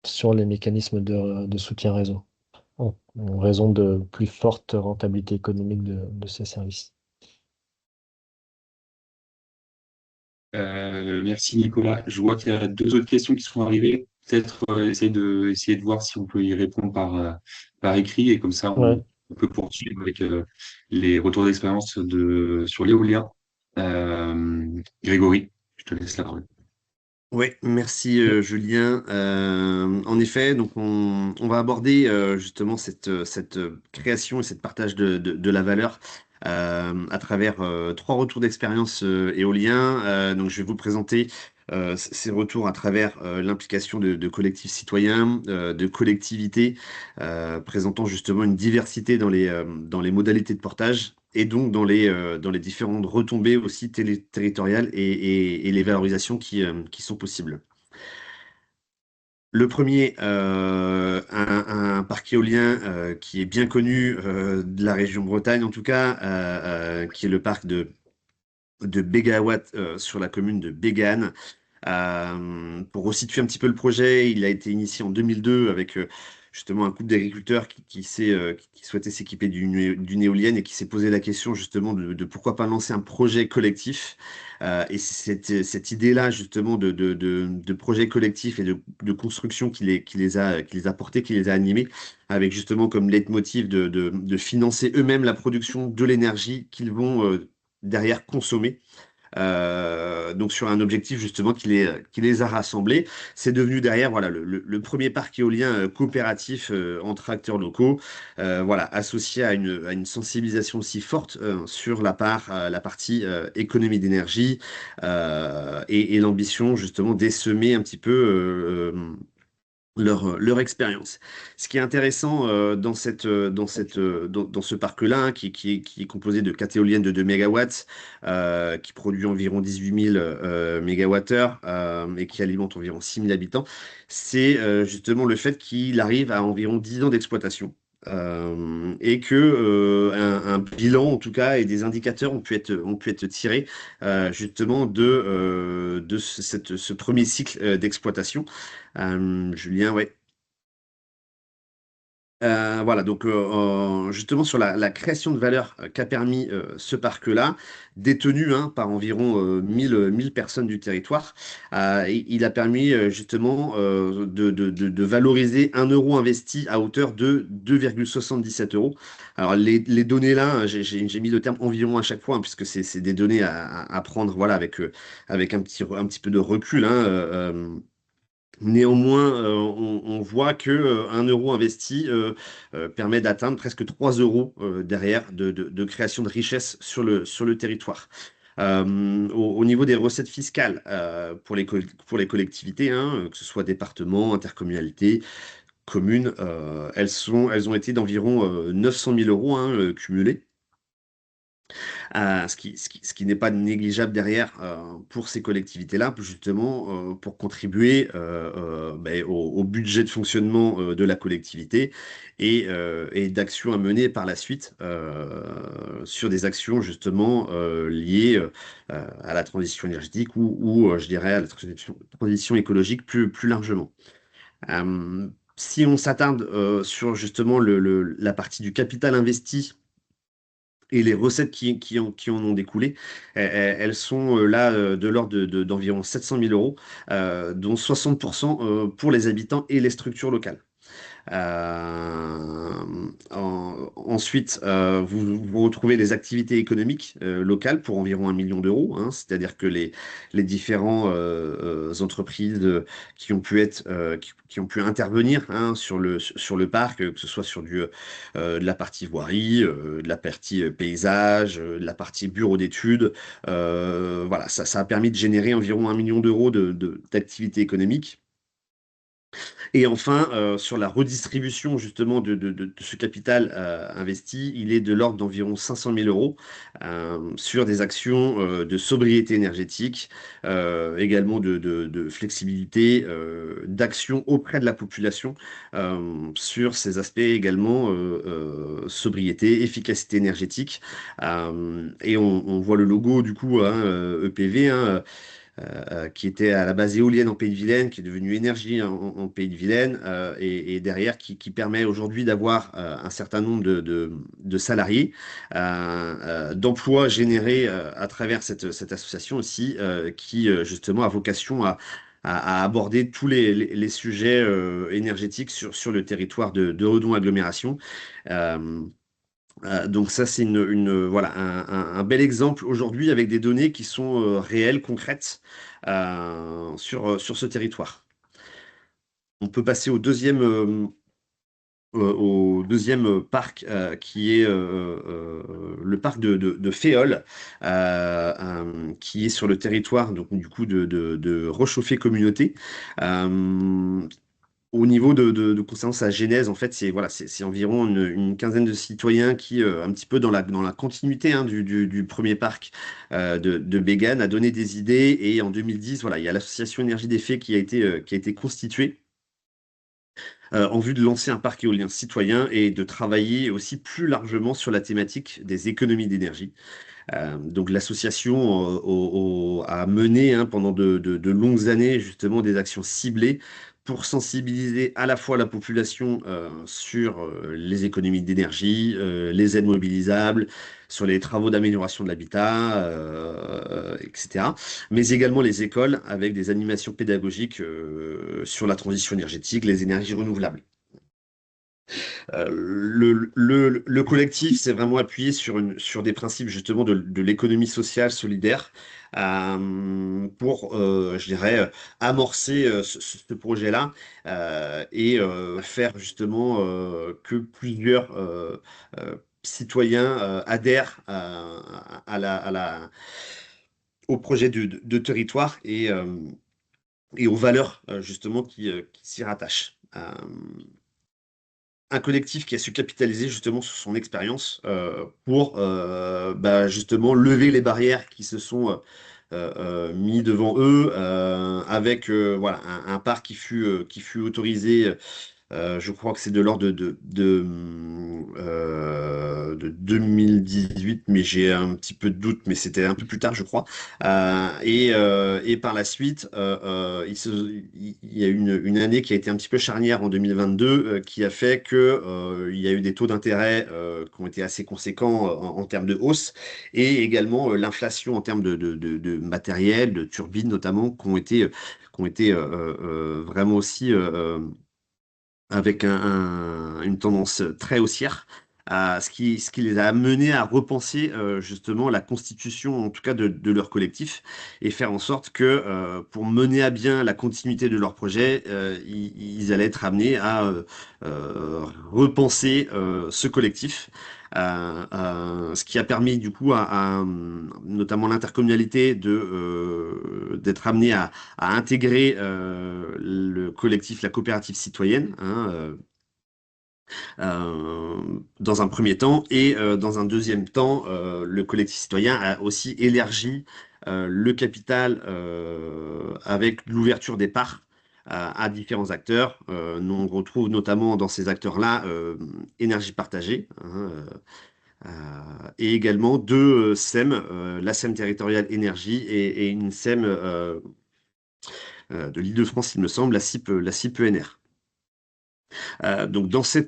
sur les mécanismes de soutien réseau, en raison de plus forte rentabilité économique de ces services. Merci Nicolas. Je vois qu'il y a deux autres questions qui sont arrivées. Peut-être essayer de voir si on peut y répondre par écrit, et comme ça Ouais. on peut poursuivre avec les retours d'expérience sur l'éolien. Grégory, je te laisse la parole. Oui, merci Ok. Julien. En effet, donc on va aborder justement cette création et cette partage de la valeur à travers trois retours d'expérience éolien. Donc je vais vous présenter ces retours à travers l'implication de collectifs citoyens, de collectivités, présentant justement une diversité dans les modalités de portage et donc dans les différentes retombées aussi territoriales et les valorisations qui sont possibles. Le premier, un parc éolien qui est bien connu de la région Bretagne en tout cas, qui est le parc de Bégawatt sur la commune de Bégane. Pour resituer un petit peu le projet, il a été initié en 2002 avec justement un couple d'agriculteurs qui souhaitait s'équiper d'une éolienne et qui s'est posé la question justement de pourquoi pas lancer un projet collectif. Et c'est cette idée-là justement de projet collectif et de construction qui les a portés, qui les a animés, avec justement comme leitmotiv de financer eux-mêmes la production de l'énergie qu'ils vont derrière consommer. Donc sur un objectif justement qui les a rassemblés. C'est devenu derrière voilà le premier parc éolien coopératif entre acteurs locaux, voilà associé à une sensibilisation aussi forte sur la partie économie d'énergie et l'ambition justement d'essaimer un petit peu leur expérience. Ce qui est intéressant dans ce parc-là, hein, qui est composé de 4 éoliennes de 2 mégawatts, qui produit environ 18 000 mégawattheures et qui alimente environ 6 000 habitants, c'est justement le fait qu'il arrive à environ 10 ans d'exploitation. Et que un bilan en tout cas et des indicateurs ont pu être tirés justement de ce premier cycle d'exploitation. Julien, ouais. Voilà, donc justement sur la création de valeur qu'a permis ce parc-là, détenu hein, par environ 1000 personnes du territoire, il a permis justement de valoriser 1 euro investi à hauteur de 2,77 euros. Alors les données là, hein, j'ai mis le terme environ à chaque fois, hein, puisque c'est des données à prendre voilà, avec un petit peu de recul. Hein, néanmoins, on voit que 1 euro investi permet d'atteindre presque 3 euros derrière de création de richesse sur le territoire. Au niveau des recettes fiscales pour les collectivités, hein, que ce soit départements, intercommunalités, communes, elles ont été d'environ 900 000 euros hein, cumulés. Ce qui n'est pas négligeable derrière pour ces collectivités-là, justement pour contribuer ben, au budget de fonctionnement de la collectivité et d'actions à mener par la suite sur des actions justement liées à la transition énergétique ou je dirais à la transition écologique plus largement. Euh, si on s'attarde sur justement la partie du capital investi et les recettes qui en ont découlé, elles sont là de l'ordre d'environ 700 000 euros, dont 60% pour les habitants et les structures locales. Ensuite, vous retrouvez les activités économiques locales pour environ 1 million d'euros, hein, c'est-à-dire que les différents entreprises qui ont pu être, qui ont pu intervenir, hein, sur le parc, que ce soit sur de la partie voirie, de la partie paysage, de la partie bureau d'études, voilà, ça a permis de générer environ 1 million d'euros d'activité économique. Et enfin, sur la redistribution justement de ce capital investi, il est de l'ordre d'environ 500 000 euros sur des actions de sobriété énergétique, également de flexibilité, d'action auprès de la population sur ces aspects également sobriété, efficacité énergétique. Et on voit le logo du coup, hein, EPV, hein, qui était à la base éolienne en Pays de Vilaine, qui est devenue énergie en Pays de Vilaine, et derrière qui permet aujourd'hui d'avoir un certain nombre de salariés, d'emplois générés à travers cette association aussi, qui justement a vocation à aborder tous les sujets énergétiques sur le territoire de Redon Agglomération. Euh, donc ça, c'est voilà, un bel exemple aujourd'hui avec des données qui sont réelles, concrètes sur ce territoire. On peut passer au deuxième parc qui est le parc de Féol, qui est sur le territoire donc, du coup de Rechauffé Communauté. Euh, Au niveau concernant sa genèse, en fait, c'est voilà, c'est environ une quinzaine de citoyens qui, un petit peu dans la continuité, hein, du premier parc de Bégane, a donné des idées. Et en 2010, voilà, il y a l'association Énergie des Fées qui a été constituée en vue de lancer un parc éolien citoyen et de travailler aussi plus largement sur la thématique des économies d'énergie. Donc l'association a mené, hein, pendant de longues années justement des actions ciblées pour sensibiliser à la fois la population sur les économies d'énergie, les aides mobilisables, sur les travaux d'amélioration de l'habitat, etc. Mais également les écoles avec des animations pédagogiques sur la transition énergétique, les énergies renouvelables. Le collectif s'est vraiment appuyé sur des principes justement de l'économie sociale solidaire pour, je dirais, amorcer ce projet-là et faire justement que plusieurs citoyens adhèrent au projet de territoire et aux valeurs justement qui s'y rattachent. Un collectif qui a su capitaliser justement sur son expérience pour bah, justement lever les barrières qui se sont mis devant eux avec voilà, un parc qui fut autorisé. Je crois que c'est de l'ordre de 2018, mais j'ai un petit peu de doute, mais c'était un peu plus tard, je crois. Et par la suite, il y a eu une année qui a été un petit peu charnière en 2022, qui a fait que il y a eu des taux d'intérêt qui ont été assez conséquents en termes de hausse, et également l'inflation en termes de matériel, de turbines notamment, qui ont été vraiment aussi avec une tendance très haussière, ce qui les a amenés à repenser justement la constitution, en tout cas de leur collectif, et faire en sorte que pour mener à bien la continuité de leur projet, ils allaient être amenés à repenser ce collectif. Ce qui a permis du coup notamment l'intercommunalité d'être amené à intégrer le collectif, la coopérative citoyenne, hein, dans un premier temps, et dans un deuxième temps, le collectif citoyen a aussi élargi le capital avec l'ouverture des parts à différents acteurs. Nous, on retrouve notamment dans ces acteurs-là Énergie Partagée, hein, et également deux SEM, la SEM territoriale énergie et une SEM de l'Île-de-France, il me semble, la CIP ENR. Donc dans ce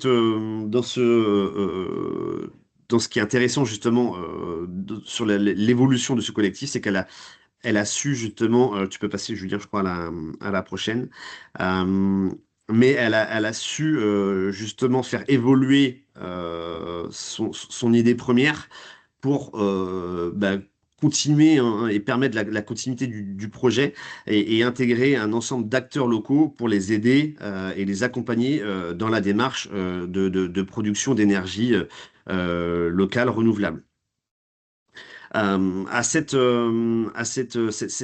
qui est intéressant justement sur l'évolution de ce collectif, c'est elle a su justement, tu peux passer Julien, je crois, à la prochaine, Euh, mais elle a su justement faire évoluer son idée première pour continuer hein, et permettre la continuité du projet et intégrer un ensemble d'acteurs locaux pour les aider et les accompagner dans la démarche de production d'énergie locale renouvelable. Cette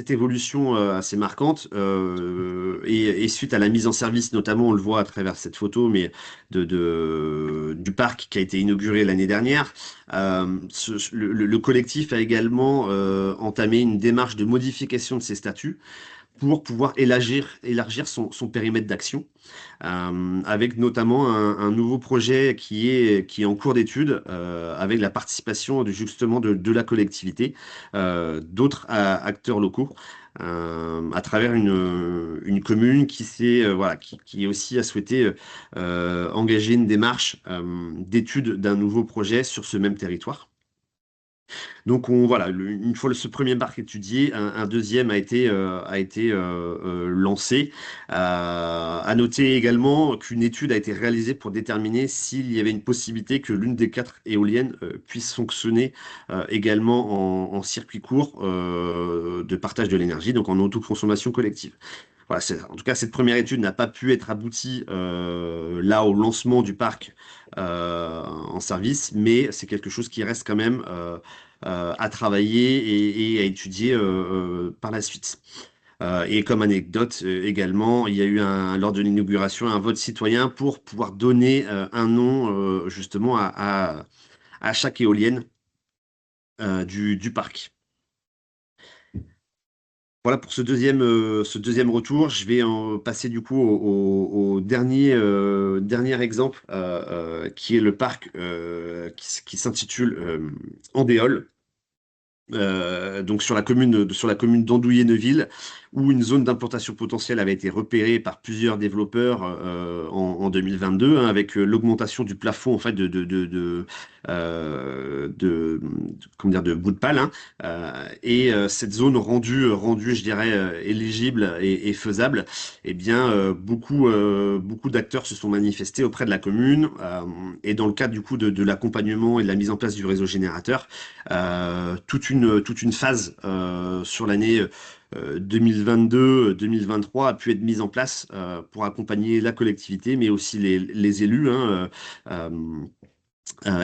évolution assez marquante et suite à la mise en service, notamment on le voit à travers cette photo, mais du parc qui a été inauguré l'année dernière, le collectif a également entamé une démarche de modification de ses statuts pour pouvoir élargir son périmètre d'action, avec notamment un nouveau projet qui est en cours d'étude, avec la participation justement de la collectivité, d'autres acteurs locaux, à travers une commune voilà, qui aussi a souhaité engager une démarche d'étude d'un nouveau projet sur ce même territoire. Donc voilà, une fois ce premier parc étudié, un deuxième a été lancé. À noter également qu'une étude a été réalisée pour déterminer s'il y avait une possibilité que l'une des 4 éoliennes puisse fonctionner également en circuit court de partage de l'énergie, donc en autoconsommation collective. Voilà, en tout cas, cette première étude n'a pas pu être aboutie là au lancement du parc en service, mais c'est quelque chose qui reste quand même à travailler et à étudier par la suite. Et comme anecdote également, il y a eu lors de l'inauguration un vote citoyen pour pouvoir donner un nom justement à chaque éolienne du parc. Voilà pour ce deuxième retour. Je vais passer du coup au dernier exemple qui est le parc qui s'intitule Andéol. Donc sur la commune d'Andouillé-Neuville, où une zone d'implantation potentielle avait été repérée par plusieurs développeurs en 2022, hein, avec l'augmentation du plafond en fait comment dire de bout de pal, hein, et cette zone rendue, je dirais, éligible et faisable. Eh bien, beaucoup d'acteurs se sont manifestés auprès de la commune et dans le cadre du coup de l'accompagnement et de la mise en place du réseau générateur. Toute une phase sur l'année 2022-2023 a pu être mise en place pour accompagner la collectivité, mais aussi les élus hein,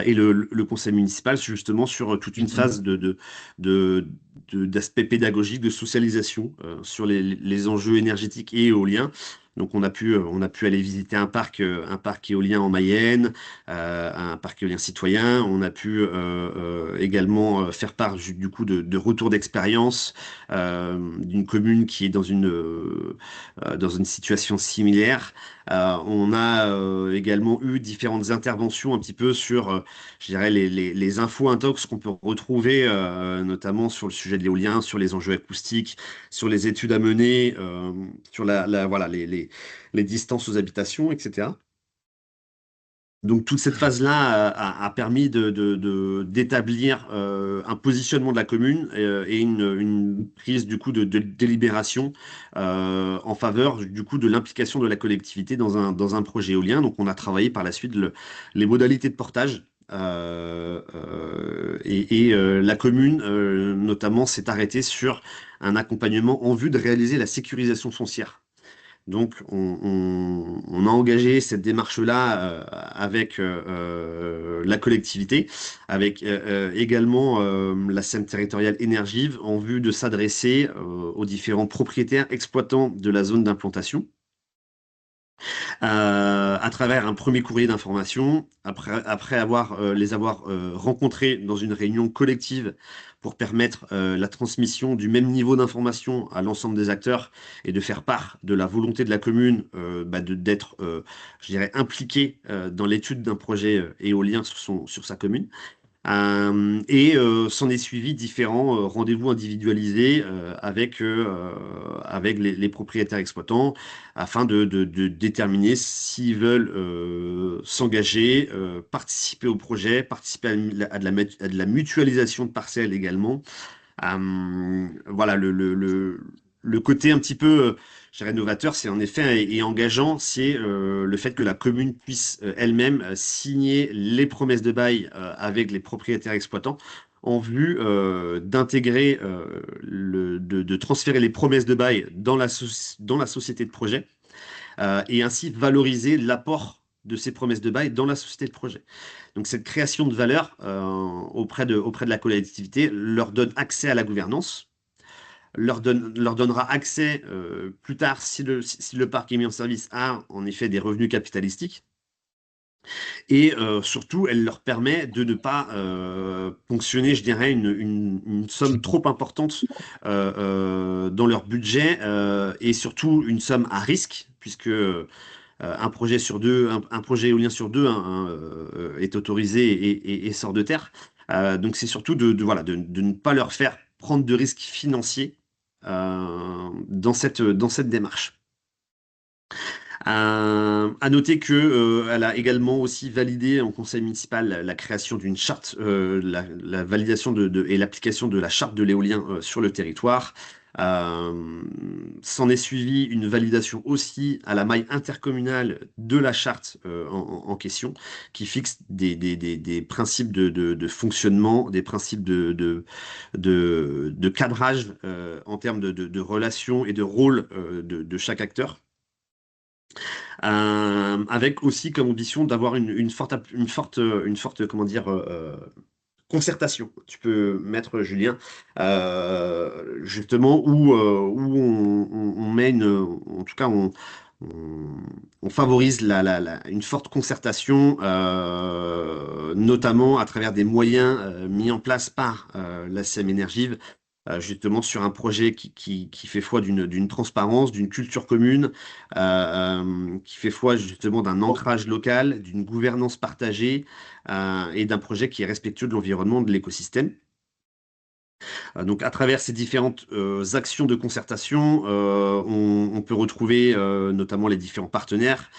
et le conseil municipal, justement sur toute une phase d'aspect pédagogique, de socialisation sur les enjeux énergétiques et éoliens. Donc on a pu aller visiter un parc éolien en Mayenne, un parc éolien citoyen. On a pu également faire part du coup de retour d'expérience d'une commune qui est dans une situation similaire. On a également eu différentes interventions un petit peu sur, je dirais, les infos intox qu'on peut retrouver, notamment sur le sujet de l'éolien, sur les enjeux acoustiques, sur les études à mener, sur voilà, les distances aux habitations, etc. Donc toute cette phase-là a permis d'établir un positionnement de la commune et une prise du coup de délibération en faveur du coup de l'implication de la collectivité dans un projet éolien. Donc on a travaillé par la suite les modalités de portage. La commune notamment s'est arrêtée sur un accompagnement en vue de réaliser la sécurisation foncière. Donc, on a engagé cette démarche-là avec la collectivité, avec également la scène territoriale Énergive, en vue de s'adresser aux différents propriétaires exploitants de la zone d'implantation. À travers un premier courrier d'information, après les avoir rencontrés dans une réunion collective pour permettre la transmission du même niveau d'information à l'ensemble des acteurs et de faire part de la volonté de la commune d'être, je dirais, impliqué dans l'étude d'un projet éolien sur sa commune. S'en est suivi différents rendez-vous individualisés avec les propriétaires exploitants afin de déterminer s'ils veulent s'engager, participer au projet, participer à de la mutualisation de parcelles également. Voilà, le côté un petit peu, je dirais, novateur, c'est en effet et engageant, c'est le fait que la commune puisse elle-même signer les promesses de bail avec les propriétaires exploitants en vue d'intégrer, de transférer les promesses de bail dans la société de projet et ainsi valoriser l'apport de ces promesses de bail dans la société de projet. Donc cette création de valeur auprès de la collectivité leur donne accès à la gouvernance, leur donnera accès plus tard, si le parc est mis en service, à en effet des revenus capitalistiques. Et surtout, elle leur permet de ne pas ponctionner, je dirais, une somme trop importante dans leur budget et surtout une somme à risque, puisque un projet sur deux, un projet éolien sur deux est autorisé et sort de terre. Donc c'est surtout voilà, de ne pas leur faire prendre de risques financiers dans cette démarche. À noter que elle a également aussi validé en conseil municipal la création d'une charte, la validation et l'application de la charte de l'éolien sur le territoire. S'en est suivi une validation aussi à la maille intercommunale de la charte en question, qui fixe des principes de fonctionnement, des principes de cadrage en termes de relations et de rôle de chaque acteur. Avec aussi comme ambition d'avoir une forte, comment dire, concertation. Tu peux mettre, Julien, justement où on met en tout cas, on favorise une forte concertation, notamment à travers des moyens mis en place par la CEM Énergie, justement sur un projet qui fait foi d'une transparence, d'une culture commune, qui fait foi justement d'un ancrage local, d'une gouvernance partagée et d'un projet qui est respectueux de l'environnement, de l'écosystème. Donc à travers ces différentes actions de concertation, on peut retrouver notamment les différents partenaires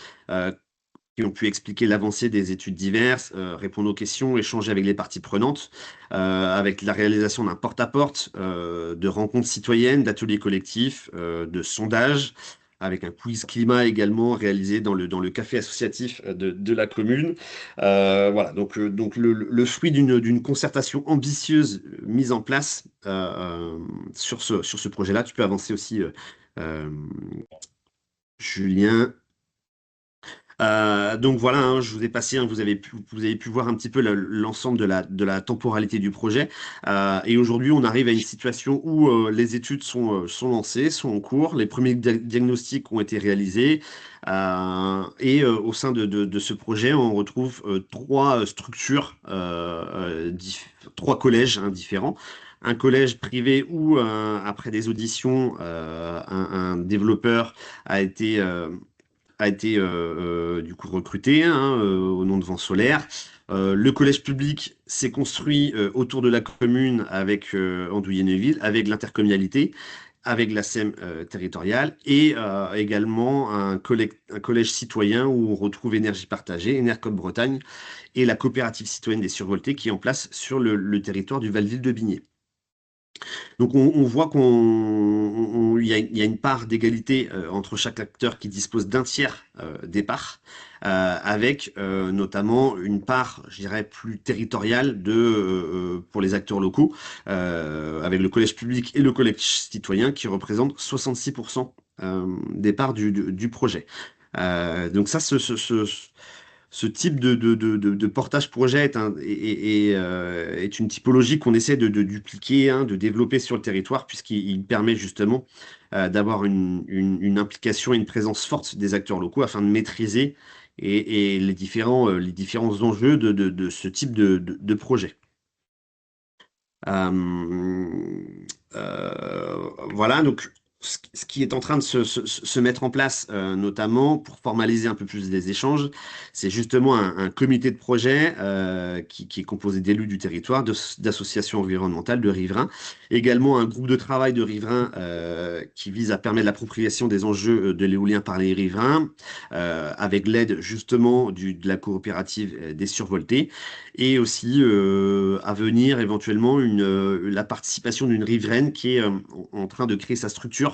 qui ont pu expliquer l'avancée des études diverses, répondre aux questions, échanger avec les parties prenantes, avec la réalisation d'un porte-à-porte, de rencontres citoyennes, d'ateliers collectifs, de sondages, avec un quiz climat également réalisé dans le café associatif de la commune. Voilà, donc le fruit d'une concertation ambitieuse mise en place sur ce projet-là. Tu peux avancer aussi, euh, Julien. Donc voilà, hein, je vous ai passé, hein, vous avez pu voir un petit peu l'ensemble de la temporalité du projet. Et aujourd'hui, on arrive à une situation où les études sont lancées, sont en cours, les premiers diagnostics ont été réalisés. Au sein de ce projet, on retrouve trois structures, trois collèges hein, différents. Un collège privé où, après des auditions, un développeur a été du coup recruté hein, au nom de Vent Solaire. Le collège public s'est construit autour de la commune avec Andouillé-Neuville, avec l'intercommunalité, avec la SEM territoriale et également un collège citoyen où on retrouve Énergie Partagée, Enercop Bretagne et la coopérative citoyenne des survoltés qui est en place sur le territoire du Val-d'Île de Bigné. Donc on voit il y a une part d'égalité entre chaque acteur qui dispose d'un tiers des parts, avec notamment une part, je dirais, plus territoriale pour les acteurs locaux, avec le collège public et le collège citoyen qui représentent 66% des parts du projet. Donc ça, ce type de portage projet est une typologie qu'on essaie de dupliquer, hein, de développer sur le territoire, puisqu'il permet justement d'avoir une implication et une présence forte des acteurs locaux afin de maîtriser les différents enjeux de ce type de projet. Voilà, donc ce qui est en train de se mettre en place, notamment pour formaliser un peu plus les échanges, c'est justement un comité de projet qui est composé d'élus du territoire, d'associations environnementales, de riverains, également un groupe de travail de riverains qui vise à permettre l'appropriation des enjeux de l'éolien par les riverains, avec l'aide justement de la coopérative des survoltés, et aussi à venir éventuellement la participation d'une riveraine qui est en train de créer sa structure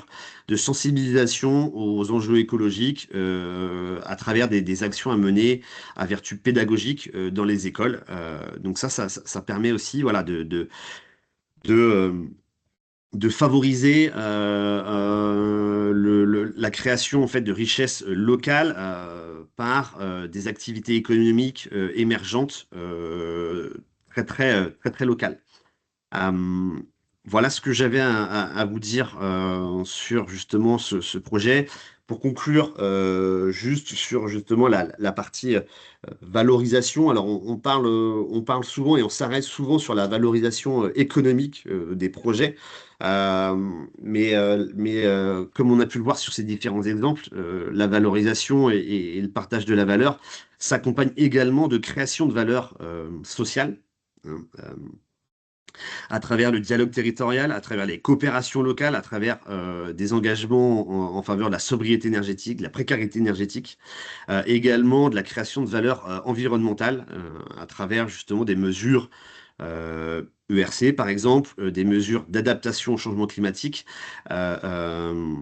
de sensibilisation aux enjeux écologiques à travers des actions à mener à vertu pédagogique dans les écoles. Donc ça permet aussi voilà, de, euh, de favoriser la création en fait, de richesses locales par des activités économiques émergentes très locales. Euh, voilà ce que j'avais à vous dire sur justement ce projet. Pour conclure, juste sur justement la partie valorisation. Alors on parle souvent et on s'arrête souvent sur la valorisation économique des projets. Comme on a pu le voir sur ces différents exemples, la valorisation et le partage de la valeur s'accompagnent également de création de valeur sociale. Hein, à travers le dialogue territorial, à travers les coopérations locales, à travers des engagements en faveur de la sobriété énergétique, de la précarité énergétique, également de la création de valeurs environnementales à travers justement des mesures ERC par exemple, des mesures d'adaptation au changement climatique. euh, euh,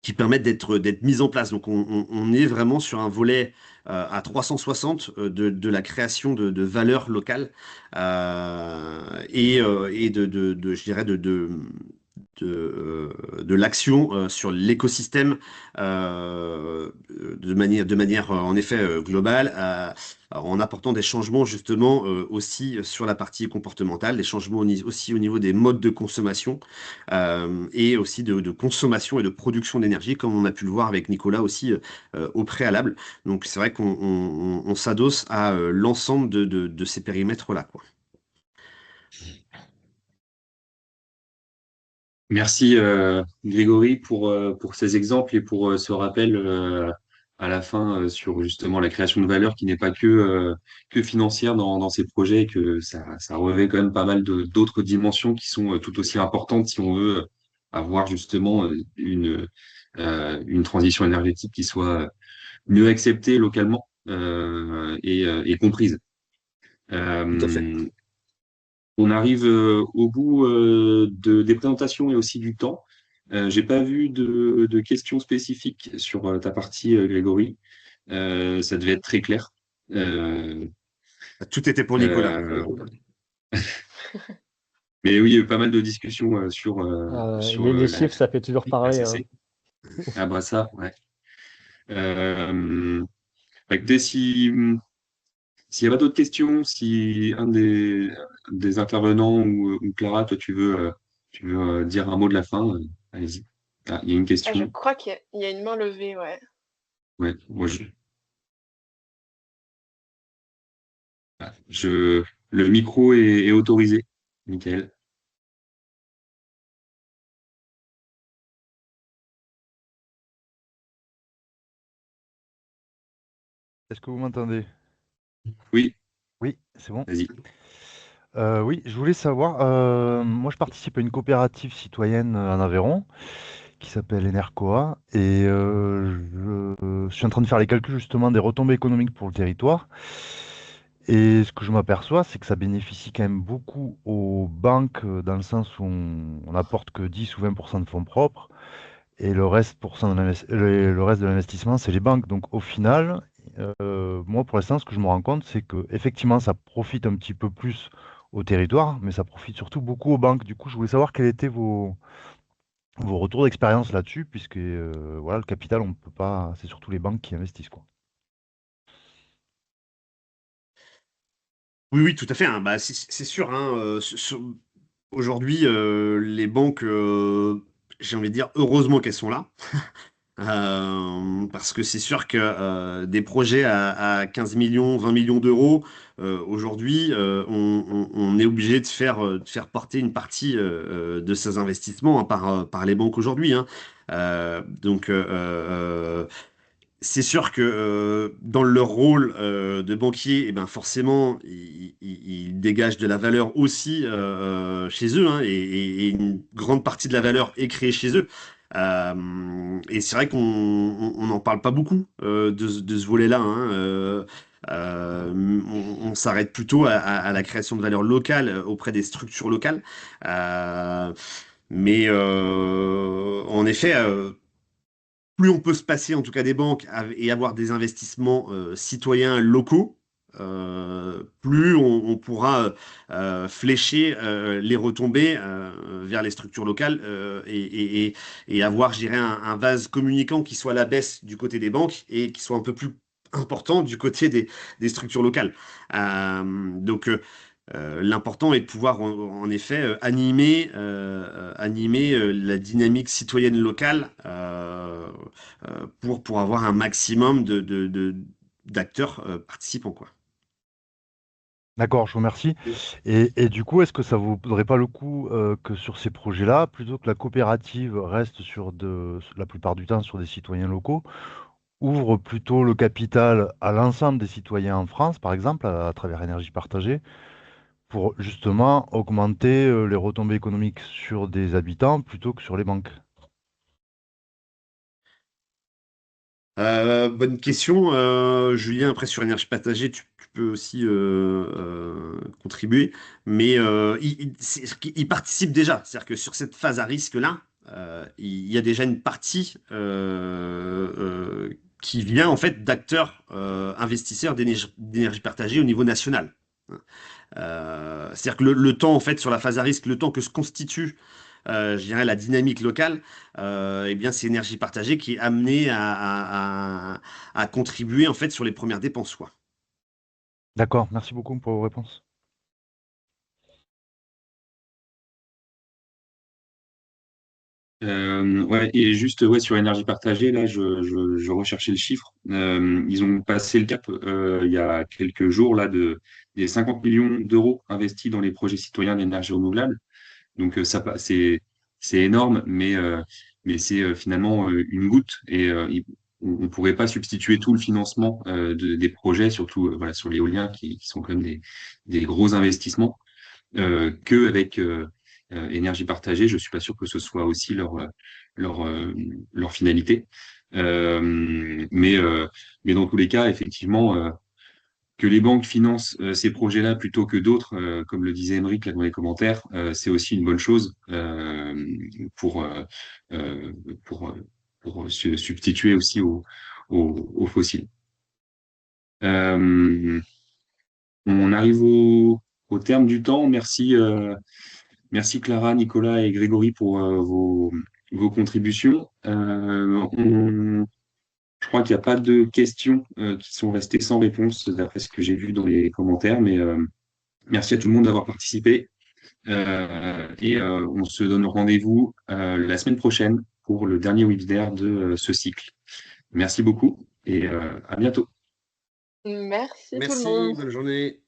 qui permettent d'être mises en place. Donc on est vraiment sur un volet à 360 de la création de valeurs locales et je dirais de l'action sur l'écosystème de manière en effet globale, en apportant des changements justement aussi sur la partie comportementale, des changements aussi au niveau des modes de consommation et aussi de consommation et de production d'énergie, comme on a pu le voir avec Nicolas aussi au préalable. Donc c'est vrai qu'on s'adosse à l'ensemble de ces périmètres-là, quoi. Merci Grégory pour ces exemples et pour ce rappel à la fin sur justement la création de valeur qui n'est pas que financière dans ces projets, et que ça revêt quand même pas mal d'autres dimensions qui sont tout aussi importantes si on veut avoir justement une transition énergétique qui soit mieux acceptée localement et comprise. Tout à fait. Euh, on arrive au bout des présentations et aussi du temps. J'ai pas vu de questions spécifiques sur ta partie, Grégory. Ça devait être très clair. Euh, Tout était pour Nicolas. euh, mais oui, il y a eu pas mal de discussions Les chiffres, ça fait toujours parler, hein. ACC. Ah, bah ça, ouais. Euh, Écoutez, s'il n'y a pas d'autres questions, si un des intervenants ou Clara, toi, tu veux dire un mot de la fin, allez-y. Ah, il y a une Ah, je question. crois qu'il y a une main levée, ouais. Ouais, moi, je- le micro est autorisé, Michael. Est-ce que vous m'entendez? Oui, Oui, c'est bon. vas-y. Oui, je voulais savoir, moi je participe à une coopérative citoyenne en Aveyron qui s'appelle Enercoa et je suis en train de faire les calculs justement des retombées économiques pour le territoire. Et ce que je m'aperçois, c'est que ça bénéficie quand même beaucoup aux banques dans le sens où on apporte que 10 ou 20% de fonds propres et le reste de l'investissement, c'est les banques. Donc au final, moi pour l'instant, ce que je me rends compte, c'est que effectivement, ça profite un petit peu plus au territoire, mais ça profite surtout beaucoup aux banques. Du coup, je voulais savoir quels étaient vos retours d'expérience là-dessus, puisque voilà, le capital, on peut pas, c'est surtout les banques qui investissent, quoi. Oui, oui, tout à fait, hein. Bah, c'est sûr, hein, aujourd'hui, les banques, j'ai envie de dire, heureusement qu'elles sont là. Parce que c'est sûr que des projets à 15 millions, 20 millions d'euros, aujourd'hui, on est obligé de faire porter une partie de ces investissements, hein, par les banques aujourd'hui, hein. Donc, c'est sûr que dans leur rôle de banquier, eh ben forcément, ils dégagent de la valeur aussi chez eux, hein, et une grande partie de la valeur est créée chez eux. Et c'est vrai qu'on n'en parle pas beaucoup de ce volet-là, hein. On s'arrête plutôt à la création de valeur locale auprès des structures locales. Euh, mais en effet, plus on peut se passer en tout cas des banques et avoir des investissements citoyens locaux, plus on pourra flécher les retombées vers les structures locales et avoir, je dirais, un vase communicant qui soit à la baisse du côté des banques et qui soit un peu plus important du côté des structures locales. Donc, l'important est de pouvoir en effet animer la dynamique citoyenne locale pour avoir un maximum d'acteurs participants, quoi. D'accord, je vous remercie. Et du coup, est-ce que ça vous vaudrait pas le coup que sur ces projets-là, plutôt que la coopérative reste la plupart du temps sur des citoyens locaux, ouvre plutôt le capital à l'ensemble des citoyens en France, par exemple, à travers Énergie Partagée, pour justement augmenter les retombées économiques sur des habitants plutôt que sur les banques? Bonne question, Julien. Après, sur Énergie Partagée, tu peux aussi contribuer, mais il participe déjà. C'est-à-dire que sur cette phase à risque-là, il y a déjà une partie qui vient en fait d'acteurs investisseurs d'énergie partagée au niveau national. C'est-à-dire que le temps, en fait, sur la phase à risque, le temps que se constitue, je dirais, la dynamique locale, eh bien, c'est énergie partagée qui est amenée à contribuer, en fait, sur les premières dépenses, quoi. D'accord, merci beaucoup pour vos réponses. Ouais, et juste ouais, sur énergie partagée, là, je recherchais le chiffre. Ils ont passé le cap il y a quelques jours là, des 50 millions d'euros investis dans les projets citoyens d'énergie renouvelable. Donc c'est énorme, mais c'est finalement une goutte. Et on ne pourrait pas substituer tout le financement des projets, surtout voilà, sur l'éolien, qui sont quand même des gros investissements qu'avec énergie partagée. Je suis pas sûr que ce soit aussi leur, euh, leur finalité. Mais dans tous les cas, effectivement, que les banques financent ces projets-là plutôt que d'autres, comme le disait Émeric là dans les commentaires, c'est aussi une bonne chose pour, euh, pour, pour se substituer aussi aux fossiles. Euh, on arrive au terme du temps. Merci. Merci Clara, Nicolas et Grégory pour vos contributions. Je crois qu'il n'y a pas de questions qui sont restées sans réponse d'après ce que j'ai vu dans les commentaires, mais merci à tout le monde d'avoir participé. On se donne rendez-vous la semaine prochaine pour le dernier webinaire de ce cycle. Merci beaucoup et à bientôt. Merci tout le Merci, monde. bonne journée.